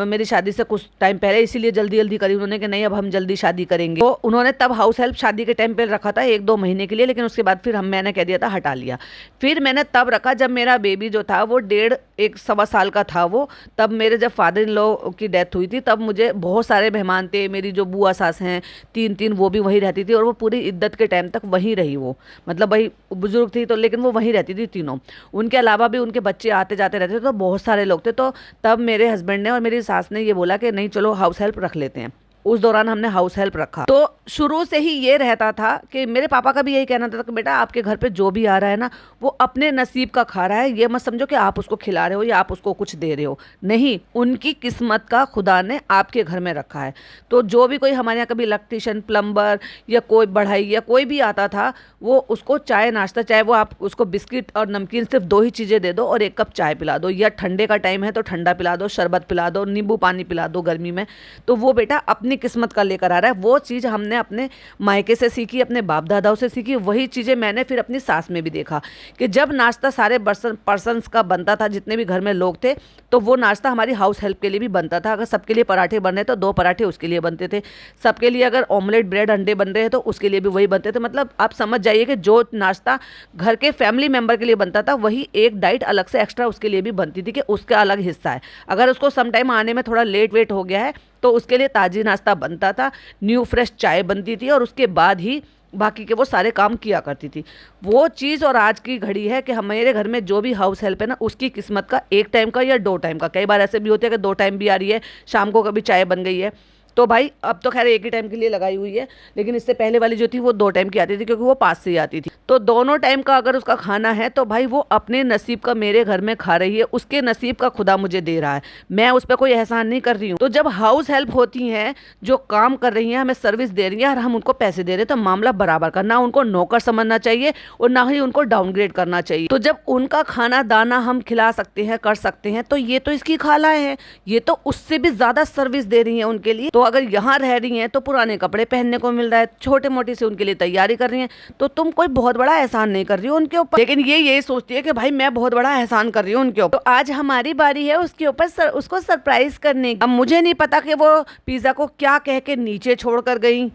मेरी शादी से कुछ टाइम पहले, इसीलिए जल्दी जल्दी करी उन्होंने कि नहीं अब हम जल्दी शादी करेंगे। तो उन्होंने तब हाउस हेल्प शादी के टाइम पे रखा था 1-2 महीने के लिए, लेकिन उसके बाद फिर मैंने कह दिया था हटा लिया। फिर मैंने तब रखा जब मेरा बेबी जो था वो 1.5-1.25 साल का था। वो तब मेरे जब फादर इन लॉ की डेथ हुई थी, तब मुझे बहुत सारे मेहमान थे। मेरी जो बुआ सास हैं 3 वो भी वहीं रहती थी, और वो पूरी इद्दत के टाइम तक वहीं रही। वो मतलब वही बुजुर्ग थी तो, लेकिन वो वहीं रहती थी तीनों। उनके अलावा भी उनके बच्चे आते जाते रहते थे, तो बहुत सारे लोग थे। तो तब मेरे हस्बैंड ने और मेरी सास ने ये बोला कि नहीं चलो हाउस हेल्प रख लेते हैं। उस दौरान हमने हाउस हेल्प रखा। तो शुरू से ही ये रहता था कि मेरे पापा का भी यही कहना था कि बेटा आपके घर पे जो भी आ रहा है ना वो अपने नसीब का खा रहा है। ये मत समझो कि आप उसको खिला रहे हो या आप उसको कुछ दे रहे हो, नहीं, उनकी किस्मत का खुदा ने आपके घर में रखा है। तो जो भी कोई हमारे यहाँ कभी इलेक्ट्रीशियन, प्लम्बर या कोई बढ़ई या कोई भी आता था, वो उसको चाय नाश्ता, चाहे वो आप उसको बिस्किट और नमकीन सिर्फ 2 ही चीज़ें दे दो और 1 कप चाय पिला दो, या ठंडे का टाइम है तो ठंडा पिला दो, शरबत पिला दो, नींबू पानी पिला दो गर्मी में, तो वो बेटा अपनी किस्मत का लेकर आ रहा है। वो चीज़ हमने अपने मायके से सीखी, अपने बाप दादाओं से सीखी। वही चीज़ें मैंने फिर अपनी सास में भी देखा कि जब नाश्ता सारे पर्सन्स का बनता था, जितने भी घर में लोग थे, तो वो नाश्ता हमारी हाउस हेल्प के लिए भी बनता था। अगर सबके लिए पराठे बन रहे तो 2 पराठे उसके लिए बनते थे। सबके लिए अगर ऑमलेट, ब्रेड, अंडे बन रहे हैं तो उसके लिए भी वही बनते थे। मतलब आप समझ जाइए कि जो नाश्ता घर के फैमिली मेंबर के लिए बनता था, वही एक डाइट अलग से एक्स्ट्रा उसके लिए भी बनती थी कि उसका अलग हिस्सा है। अगर उसको सम टाइम आने में थोड़ा लेट वेट हो गया है तो उसके लिए ताज़ी नाश्ता बनता था, न्यू फ्रेश चाय बनती थी, और उसके बाद ही बाकी के वो सारे काम किया करती थी। वो चीज़ और आज की घड़ी है कि हमारे घर में जो भी हाउस हेल्प है ना, उसकी किस्मत का 1 टाइम का या 2 टाइम का, कई बार ऐसे भी होते हैं कि 2 टाइम भी आ रही है, शाम को कभी चाय बन गई है। तो भाई अब तो खैर 1 ही टाइम के लिए लगाई हुई है, लेकिन इससे पहले वाली जो थी वो 2 टाइम की आती थी क्योंकि वो पास से ही आती थी। तो दोनों टाइम का अगर उसका खाना है तो भाई वो अपने नसीब का मेरे घर में खा रही है, उसके नसीब का खुदा मुझे दे रहा है, मैं उस पर कोई एहसान नहीं कर रही हूँ। तो जब हाउस हेल्प होती हैं, जो काम कर रही हैं, हमें सर्विस दे रही हैं और हम उनको पैसे दे रहे हैं, तो मामला बराबर का, ना उनको नौकर समझना चाहिए और ना ही उनको डाउनग्रेड करना चाहिए। तो जब उनका खाना दाना हम खिला सकते हैं, कर सकते हैं, तो ये तो इसकी खाला है, ये तो उससे भी ज्यादा सर्विस दे रही है उनके लिए। तो अगर यहाँ रह रही हैं तो पुराने कपड़े पहनने को मिल रहा है, छोटे मोटी से उनके लिए तैयारी कर रही हैं, तो तुम कोई बहुत बड़ा एहसान नहीं कर रही हो उनके ऊपर। लेकिन ये यही सोचती है कि भाई मैं बहुत बड़ा एहसान कर रही हूँ उनके ऊपर, तो आज हमारी बारी है उसके ऊपर उसको सरप्राइज करने की। अब मुझे नहीं पता कि वो पिज्जा को क्या कह के नीचे छोड़ कर गई,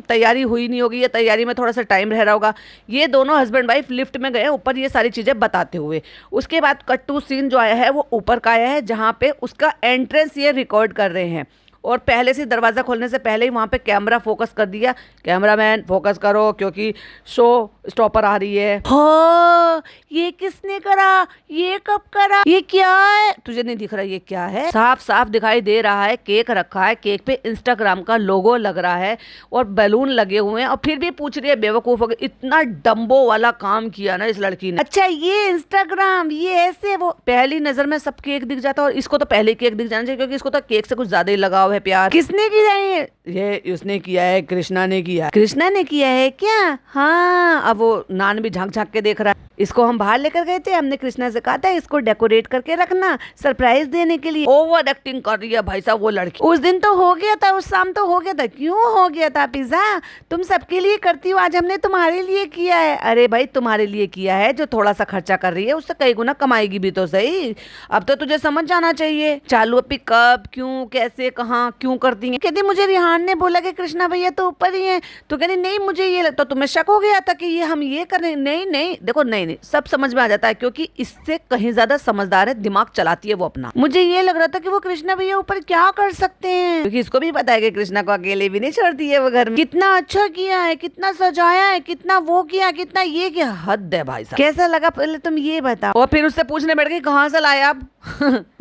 तैयारी हुई नहीं होगी या तैयारी में थोड़ा सा टाइम रह रहा होगा। ये दोनों हस्बैंड वाइफ लिफ्ट में गए ऊपर ये सारी चीजें बताते हुए। उसके बाद कट टू सीन जो आया है वो ऊपर का आया है, जहाँ पे उसका एंट्रेंस ये रिकॉर्ड कर रहे हैं, और पहले से दरवाज़ा खोलने से पहले ही वहाँ पे कैमरा फोकस कर दिया, कैमरामैन फोकस करो क्योंकि शो स्टॉपर आ रही है। हो ये किसने करा, ये कब करा, ये क्या है, तुझे नहीं दिख रहा ये क्या है? साफ साफ दिखाई दे रहा है, केक रखा है, केक पे इंस्टाग्राम का लोगो लग रहा है और बैलून लगे हुए हैं, और फिर भी पूछ रही है बेवकूफ हो गई। इतना डम्बो वाला काम किया ना इस लड़की ने। अच्छा ये इंस्टाग्राम, ये ऐसे, वो पहली नजर में सब केक दिख जाता, और इसको तो पहले केक दिख जाना चाहिए क्योंकि इसको तो केक से कुछ ज्यादा ही लगाव है, प्यार। किसने किया है ये? उसने किया है, कृष्णा ने किया। कृष्णा ने किया है क्या? हाँ, अब वो नान भी झांक झांक के देख रहा है। इसको हम बाहर लेकर गए थे, हमने कृष्णा से कहा था इसको डेकोरेट करके रखना सरप्राइज देने के लिए। ओवर एक्टिंग कर रही है भाई साहब वो लड़की। उस दिन तो हो गया था, उस शाम तो हो गया था। क्यों हो गया था पिज्जा? तुम सबके लिए करती हो, आज हमने तुम्हारे लिए किया है। अरे भाई तुम्हारे लिए किया है, जो थोड़ा सा खर्चा कर रही है उससे कई गुना कमाएगी भी तो सही। अब तो तुझे समझ जाना चाहिए। चालू अपी कब, क्यों, कैसे, कहाँ, क्यों करती है। कहती मुझे रिहान ने बोला कि कृष्णा भैया तो ऊपर ही है, तो कहती नहीं मुझे ये लगता, तो तुम्हें शक हो गया था कि ये हम ये कर रहे हैं। नहीं नहीं देखो, नहीं नहीं सब समझ में आ जाता है क्योंकि इससे कहीं ज्यादा समझदार है, दिमाग चलाती है वो अपना। मुझे ये लग रहा था कि वो कृष्णा भैया ऊपर क्या कर सकते हैं, क्योंकि इसको भी पता है कि कृष्णा को अकेले भी नहीं छोड़ती है वो घर में। कितना अच्छा किया है, कितना सजाया है, कितना वो किया, कितना ये किया, हद है भाई साहब। कैसा लगा पहले तुम ये बताओ। और फिर उससे पूछने बैठ गई कहाँ से लाए आप?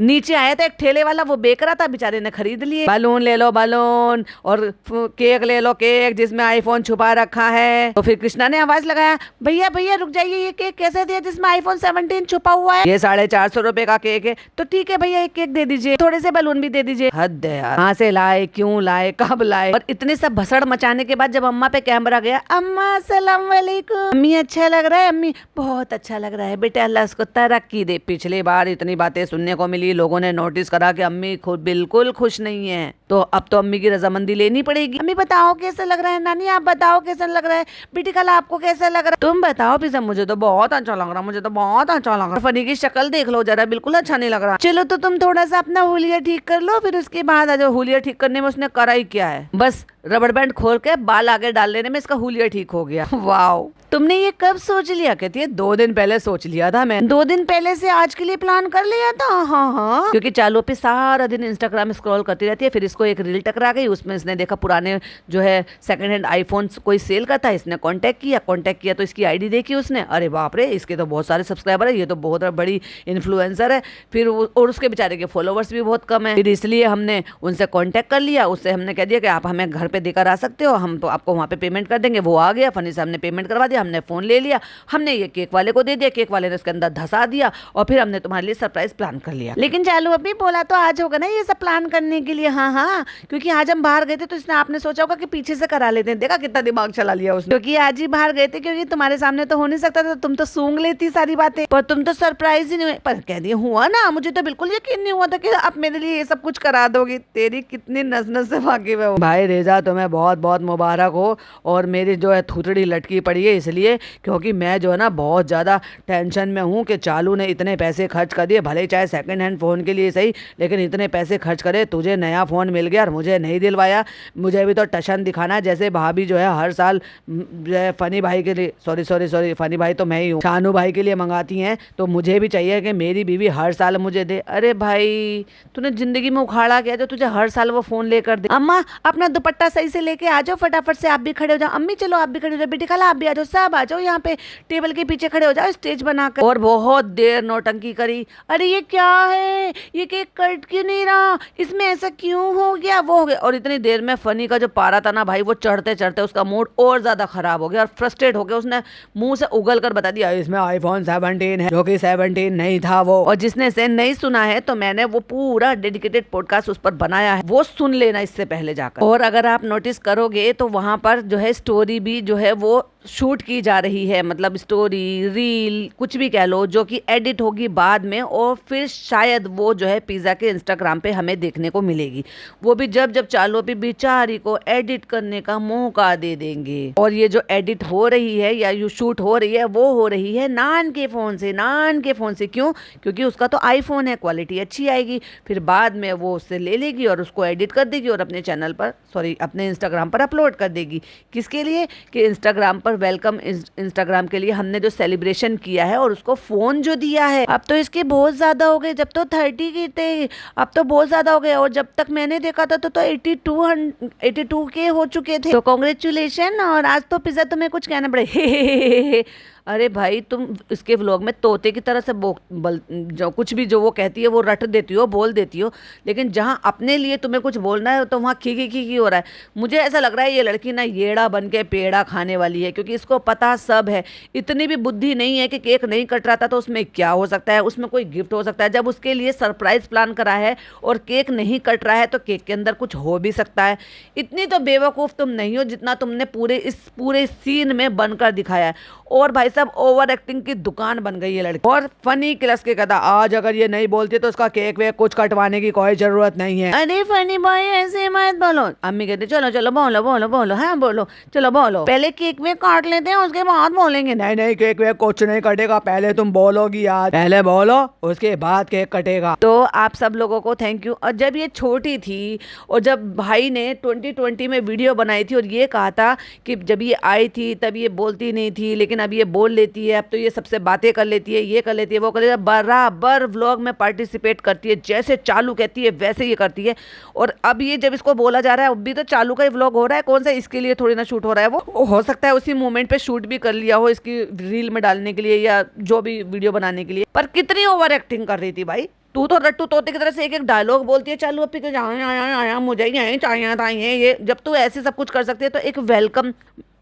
नीचे आया था एक ठेले वाला, वो बेच रहा था, बेचारे ने खरीद लिए। बैलून ले लो बैलून, और केक ले लो केक जिसमें आईफोन छुपा रखा है। तो फिर कृष्णा ने आवाज लगाया भैया भैया रुक जाइए, ये केक कैसे दिया जिसमें आईफोन 17 छुपा हुआ है? ये 450 रुपए का केक है। तो ठीक है भैया एक केक दे दीजिए, थोड़े से बैलून भी दे दीजिए। हद है यार, कहाँ से लाए, क्यों लाए, कब लाए? और इतने सब भसड़ मचाने के बाद जब अम्मा पे कैमरा गया, अम्मा अस्सलाम वालेकुम, अम्मी अच्छा लग रहा है, अम्मी बहुत अच्छा लग रहा है बेटा, अल्लाह उसको तरक्की दे। पिछली बार इतनी बातें सुनने को मिली, लोगों ने नोटिस करा कि अम्मी खुद बिल्कुल खुश नहीं है, तो अब तो अम्मी की रजामंदी लेनी पड़ेगी। अम्मी बताओ कैसा लग रहा है, नानी आप बताओ कैसा लग रहा है, बेटी खाला आपको कैसा लग रहा है, तुम बताओ पिज़्ज़ा। मुझे तो बहुत अच्छा लग रहा, मुझे तो बहुत अच्छा लग रहा। फनी की शक्ल देख लो जरा, बिल्कुल अच्छा नहीं लग रहा। चलो तो तुम थोड़ा सा अपना हुलिया ठीक कर लो, फिर उसके बाद आ जाओ। हुलिया ठीक करने में उसने करा ही क्या है, बस रबड़ बैंड खोल के बाल आगे डाल लेने में इसका हुलिया ठीक हो गया। वाओ, तुमने ये कब सोच लिया? कहती है 2 दिन पहले सोच लिया था मैं। 2 दिन पहले से आज के लिए प्लान कर लिया था? हाँ हाँ, क्योंकि चालू पे सारा दिन इंस्टाग्राम स्क्रॉल करती रहती है। फिर इसको एक रील टकरा गई, उसमें इसने देखा पुराने जो है सेकंड हैंड आईफोन कोई सेल का था, इसने कांटेक्ट किया तो इसकी आईडी देखी उसने, अरे बाप रे इसके तो बहुत सारे सब्सक्राइबर है, ये तो बहुत बड़ी इन्फ्लुएंसर है। फिर और उसके बेचारे के फॉलोवर्स भी बहुत कम है। फिर इसलिए हमने उनसे कॉन्टेक्ट कर लिया, उससे हमने कह दिया कि आप हमें घर पे देकर आ सकते हो, हम तो आपको वहाँ पे पेमेंट कर देंगे। वो आ गया, फनी से हमने पेमेंट करवा दिया, हमने फोन ले लिया, हमने ये केक वाले को दे दिया, केक वाले ने उसके अंदर धसा दिया, और फिर हमने तुम्हारे लिए सरप्राइज प्लान कर लिया। लेकिन चालू अभी बोला तो आज होगा ना ये सब प्लान करने के लिए? हाँ हाँ, क्योंकि आज हम बाहर गए थे तो इसने आपने सोचा होगा कि पीछे से करा लेते हैं। देखा कितना दिमाग चला लिया उसने, क्योंकि आज ही बाहर गए थे, क्योंकि तुम्हारे सामने तो हो नहीं सकता था, तुम तो सूंघ लेती सारी बातें, पर तुम तो सरप्राइज ही नहीं हुए। पर कह दिया हुआ ना, मुझे तो बिल्कुल यकीन नहीं हुआ था कि आप मेरे लिए ये सब कुछ करा दोगी। तेरी कितनी नस से वाकिफ है भाई। रेजा तुम्हें बहुत बहुत मुबारक हो, और मेरी जो है थुतड़ी लटकी पड़ी है इसलिए क्योंकि मैं जो है ना बहुत ज़्यादा टेंशन में हूँ कि चालू ने इतने पैसे खर्च कर दिए, भले चाहे सेकंड हैंड फ़ोन के लिए सही, लेकिन इतने पैसे खर्च करे, तुझे नया फ़ोन मिल गया और मुझे नहीं दिलवाया। मुझे भी तो टशन दिखाना, जैसे भाभी जो है हर साल जो है फनी भाई के लिए, सॉरी फनी भाई तो मैं ही हूँ, शानू भाई के लिए मंगाती हैं, तो मुझे भी चाहिए कि मेरी बीवी हर साल मुझे दे। अरे भाई तूने जिंदगी में उखाड़ा क्या जो तुझे हर साल वो फ़ोन लेकर दे। अम्मा अपना दुपट्टा सही से लेके आ जाओ, फटाफट से आप भी खड़े हो जाओ। अम्मी चलो आप भी खड़े हो जाओ, बेटी खाला आप भी आ जाओ, सब आ जाओ यहाँ पे टेबल के पीछे खड़े हो जाओ स्टेज बनाकर। और बहुत देर नौटंकी करी, अरे ये क्या है, ये केक कट क्यों नहीं रहा, इसमें ऐसा क्यों हो गया, वो हो गया। और इतनी देर में फनी का जो पारा था ना भाई, वो चढ़ते चढ़ते उसका मूड और ज्यादा खराब हो गया और फ्रस्ट्रेट हो गया। उसने मुंह से उगल कर बता दिया इसमें आईफोन 17 है, जो कि 17 नहीं था वो। और जिसने से नहीं सुना है तो मैंने वो पूरा डेडिकेटेड पॉडकास्ट उस पर बनाया है, वो सुन लेना इससे पहले जाकर। और अगर आप नोटिस करोगे तो वहां पर जो है स्टोरी भी जो है वो शूट की जा रही है, मतलब स्टोरी रील कुछ भी कह लो, जो कि एडिट होगी बाद में और फिर शायद वो जो है पिज़्ज़ा के इंस्टाग्राम पे हमें देखने को मिलेगी। वो भी जब जब चालू भी बेचारी को एडिट करने का मौका दे देंगे। और ये जो एडिट हो रही है या यू शूट हो रही है वो हो रही है नान के फ़ोन से। नान के फ़ोन से क्यों? क्योंकि उसका तो आईफोन है, क्वालिटी अच्छी आएगी। फिर बाद में वो उससे ले लेगी और उसको एडिट कर देगी और अपने चैनल पर, सॉरी अपने इंस्टाग्राम पर अपलोड कर देगी। किसके लिए? कि इंस्टाग्राम पर वेलकम इंस्टाग्राम के लिए हमने जो सेलिब्रेशन किया है और उसको फ़ोन जो दिया है। अब तो इसके बहुत ज़्यादा हो गए, जब तो 30 के थे अब तो बहुत ज़्यादा हो गए। और जब तक मैंने देखा था तो 82 के हो चुके थे। तो कॉन्ग्रेचुलेशन। और आज तो पिज़्ज़ा तुम्हें कुछ कहना पड़े। अरे भाई तुम इसके व्लॉग में तोते की तरह से जो कुछ भी जो वो कहती है वो रट देती हो, बोल देती हो, लेकिन जहाँ अपने लिए तुम्हें कुछ बोलना है तो वहाँ खी हो रहा है। मुझे ऐसा लग रहा है ये लड़की ना येड़ा बन के पेड़ा खाने वाली है, क्योंकि इसको पता सब है। इतनी भी बुद्धि नहीं है कि केक नहीं कट रहा था तो उसमें क्या हो सकता है, उसमें कोई गिफ्ट हो सकता है। जब उसके लिए सरप्राइज प्लान करा है और केक नहीं कट रहा है तो केक के अंदर कुछ हो भी सकता है। इतनी तो बेवकूफ़ तुम नहीं हो जितना तुमने पूरे सीन में बनकर दिखाया है। और भाई साहब ओवर एक्टिंग की दुकान बन गई है लड़की। और फनी क्लस के कहता आज अगर ये नहीं बोलती तो उसका केक वेक कुछ कटवाने की कोई जरूरत नहीं है। अरे फनी भाई ऐसे मत बोलो। अम्मी कहते चलो चलो बोलो बोलो बोलो, हाँ बोलो चलो बोलो, पहले केक वेक काट लेते हैं उसके बाद बोलेंगे। नहीं नहीं केक वेक कुछ नहीं कटेगा, पहले तुम बोलोगी यार, पहले बोलो उसके बाद केक कटेगा। तो आप सब लोगों को थैंक यू। और जब ये छोटी थी और जब भाई ने 2020 में वीडियो बनाई थी और ये कहा था कि जब ये आई थी तब ये बोलती नहीं थी, लेकिन अब ये बोल लेती है, अब तो ये सबसे बातें कर लेती है, ये कर लेती है, वो कर लेती है, बराबर व्लॉग में पार्टिसिपेट करती है। जैसे चालू कहती है वैसे ये करती है। और अब ये जब इसको बोला जा रहा है, अब भी तो चालू का ही व्लॉग हो रहा है, कौन सा इसके लिए थोड़ी ना शूट हो रहा है। वो हो सकता है उसी मोमेंट पे शूट भी कर लिया हो इसकी रील में डालने के लिए या जो भी वीडियो बनाने के लिए। पर कितनी ओवर एक्टिंग कर रही थी भाई। तू तो रट्टू तोते की तरह से एक एक डायलॉग बोलती है चालू अपनी के, आया मुझे यही चाहिए ये। जब तू ऐसे सब कुछ कर सकती है तो एक वेलकम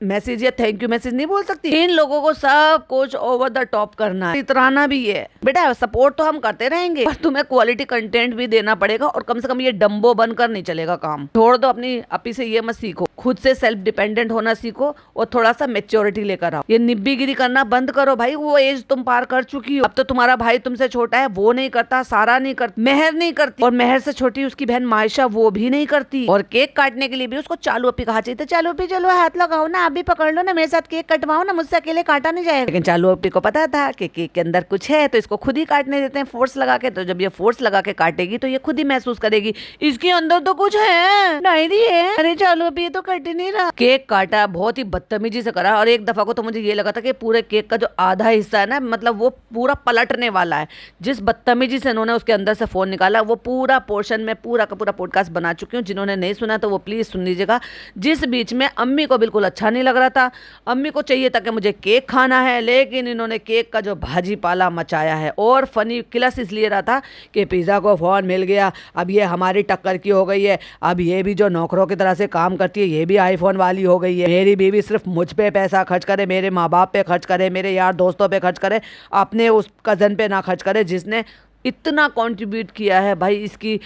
मैसेज या थैंक यू मैसेज नहीं बोल सकती? इन लोगों को सब कुछ ओवर द टॉप करना है, इतराना भी है। बेटा सपोर्ट तो हम करते रहेंगे पर तुम्हें क्वालिटी कंटेंट भी देना पड़ेगा और कम से कम ये डम्बो बनकर नहीं चलेगा काम। छोड़ दो अपनी अपी से, ये मत सीखो, खुद से सेल्फ डिपेंडेंट होना सीखो और थोड़ा सा मेच्योरिटी लेकर आओ। ये निब्बीगिरी करना बंद करो भाई, वो एज तुम पार कर चुकी हो। अब तो तुम्हारा भाई तुमसे छोटा है, वो नहीं करता, सारा नहीं करती, मेहर नहीं करती, और मेहर से छोटी उसकी बहन मायशा वो भी नहीं करती। और केक काटने के लिए भी उसको चालू अपी कहा चाहिए। चालू अपी चलो हाथ लगाओ ना, भी पकड़ लो ना, मेरे साथ केक कटवाओ ना, मुझसे अकेले काटा नहीं जाएगा। लेकिन चालू अपनी को पता था कि केक के अंदर कुछ है तो इसको खुद ही काटने देते हैं फोर्स लगा के। तो जब ये फोर्स लगा के काटेगी तो ये खुद ही महसूस करेगी इसके अंदर तो कुछ है, डायरी है। अरे चालू अपनी तो कट ही नहीं रहा। केक काटा, बहुत ही बदतमीजी से करा। और एक दफा को तो मुझे ये लगा था कि पूरे केक का जो आधा हिस्सा है ना, मतलब वो पूरा पलटने वाला है। जिस बदतमीजी से उन्होंने उसके अंदर से फोन निकाला, वो पूरा पोर्शन में पूरा का पूरा पॉडकास्ट बना चुकी हूँ। जिन्होंने नहीं सुना तो वो प्लीज सुन लीजिएगा। जिस बीच में अम्मी को बिल्कुल अच्छा नहीं लग रहा था, अम्मी को चाहिए था कि मुझे केक खाना है, लेकिन इन्होंने केक का जो भाजी पाला मचाया है। और फनी क्लस इसलिए रहा था कि पिज़्ज़ा को फ़ोन मिल गया, अब ये हमारी टक्कर की हो गई है, अब ये भी जो नौकरों की तरह से काम करती है ये भी आईफोन वाली हो गई है। मेरी बीवी सिर्फ मुझ पे पैसा खर्च करे, मेरे माँ बाप पे खर्च करे, मेरे यार दोस्तों पे खर्च करे, अपने उस कज़न पे ना खर्च करे जिसने इतना कंट्रीब्यूट किया है भाई इसकी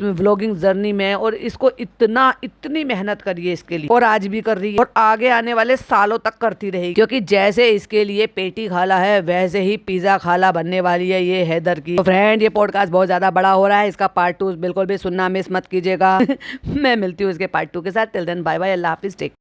व्लॉगिंग जर्नी में। और इसको इतनी मेहनत करी है इसके लिए, और आज भी कर रही है और आगे आने वाले सालों तक करती रहेगी। क्योंकि जैसे इसके लिए पेटी खाला है वैसे ही पिज़्ज़ा खाला बनने वाली है ये हैदर की। तो फ्रेंड ये पॉडकास्ट बहुत ज़्यादा बड़ा हो रहा है, इसका पार्ट 2 बिल्कुल भी सुनना मिस मत कीजिएगा। मैं मिलती हूँ इसके पार्ट 2 के साथ। टिल देन बाय बाय, अल्लाह हाफिज़, टेक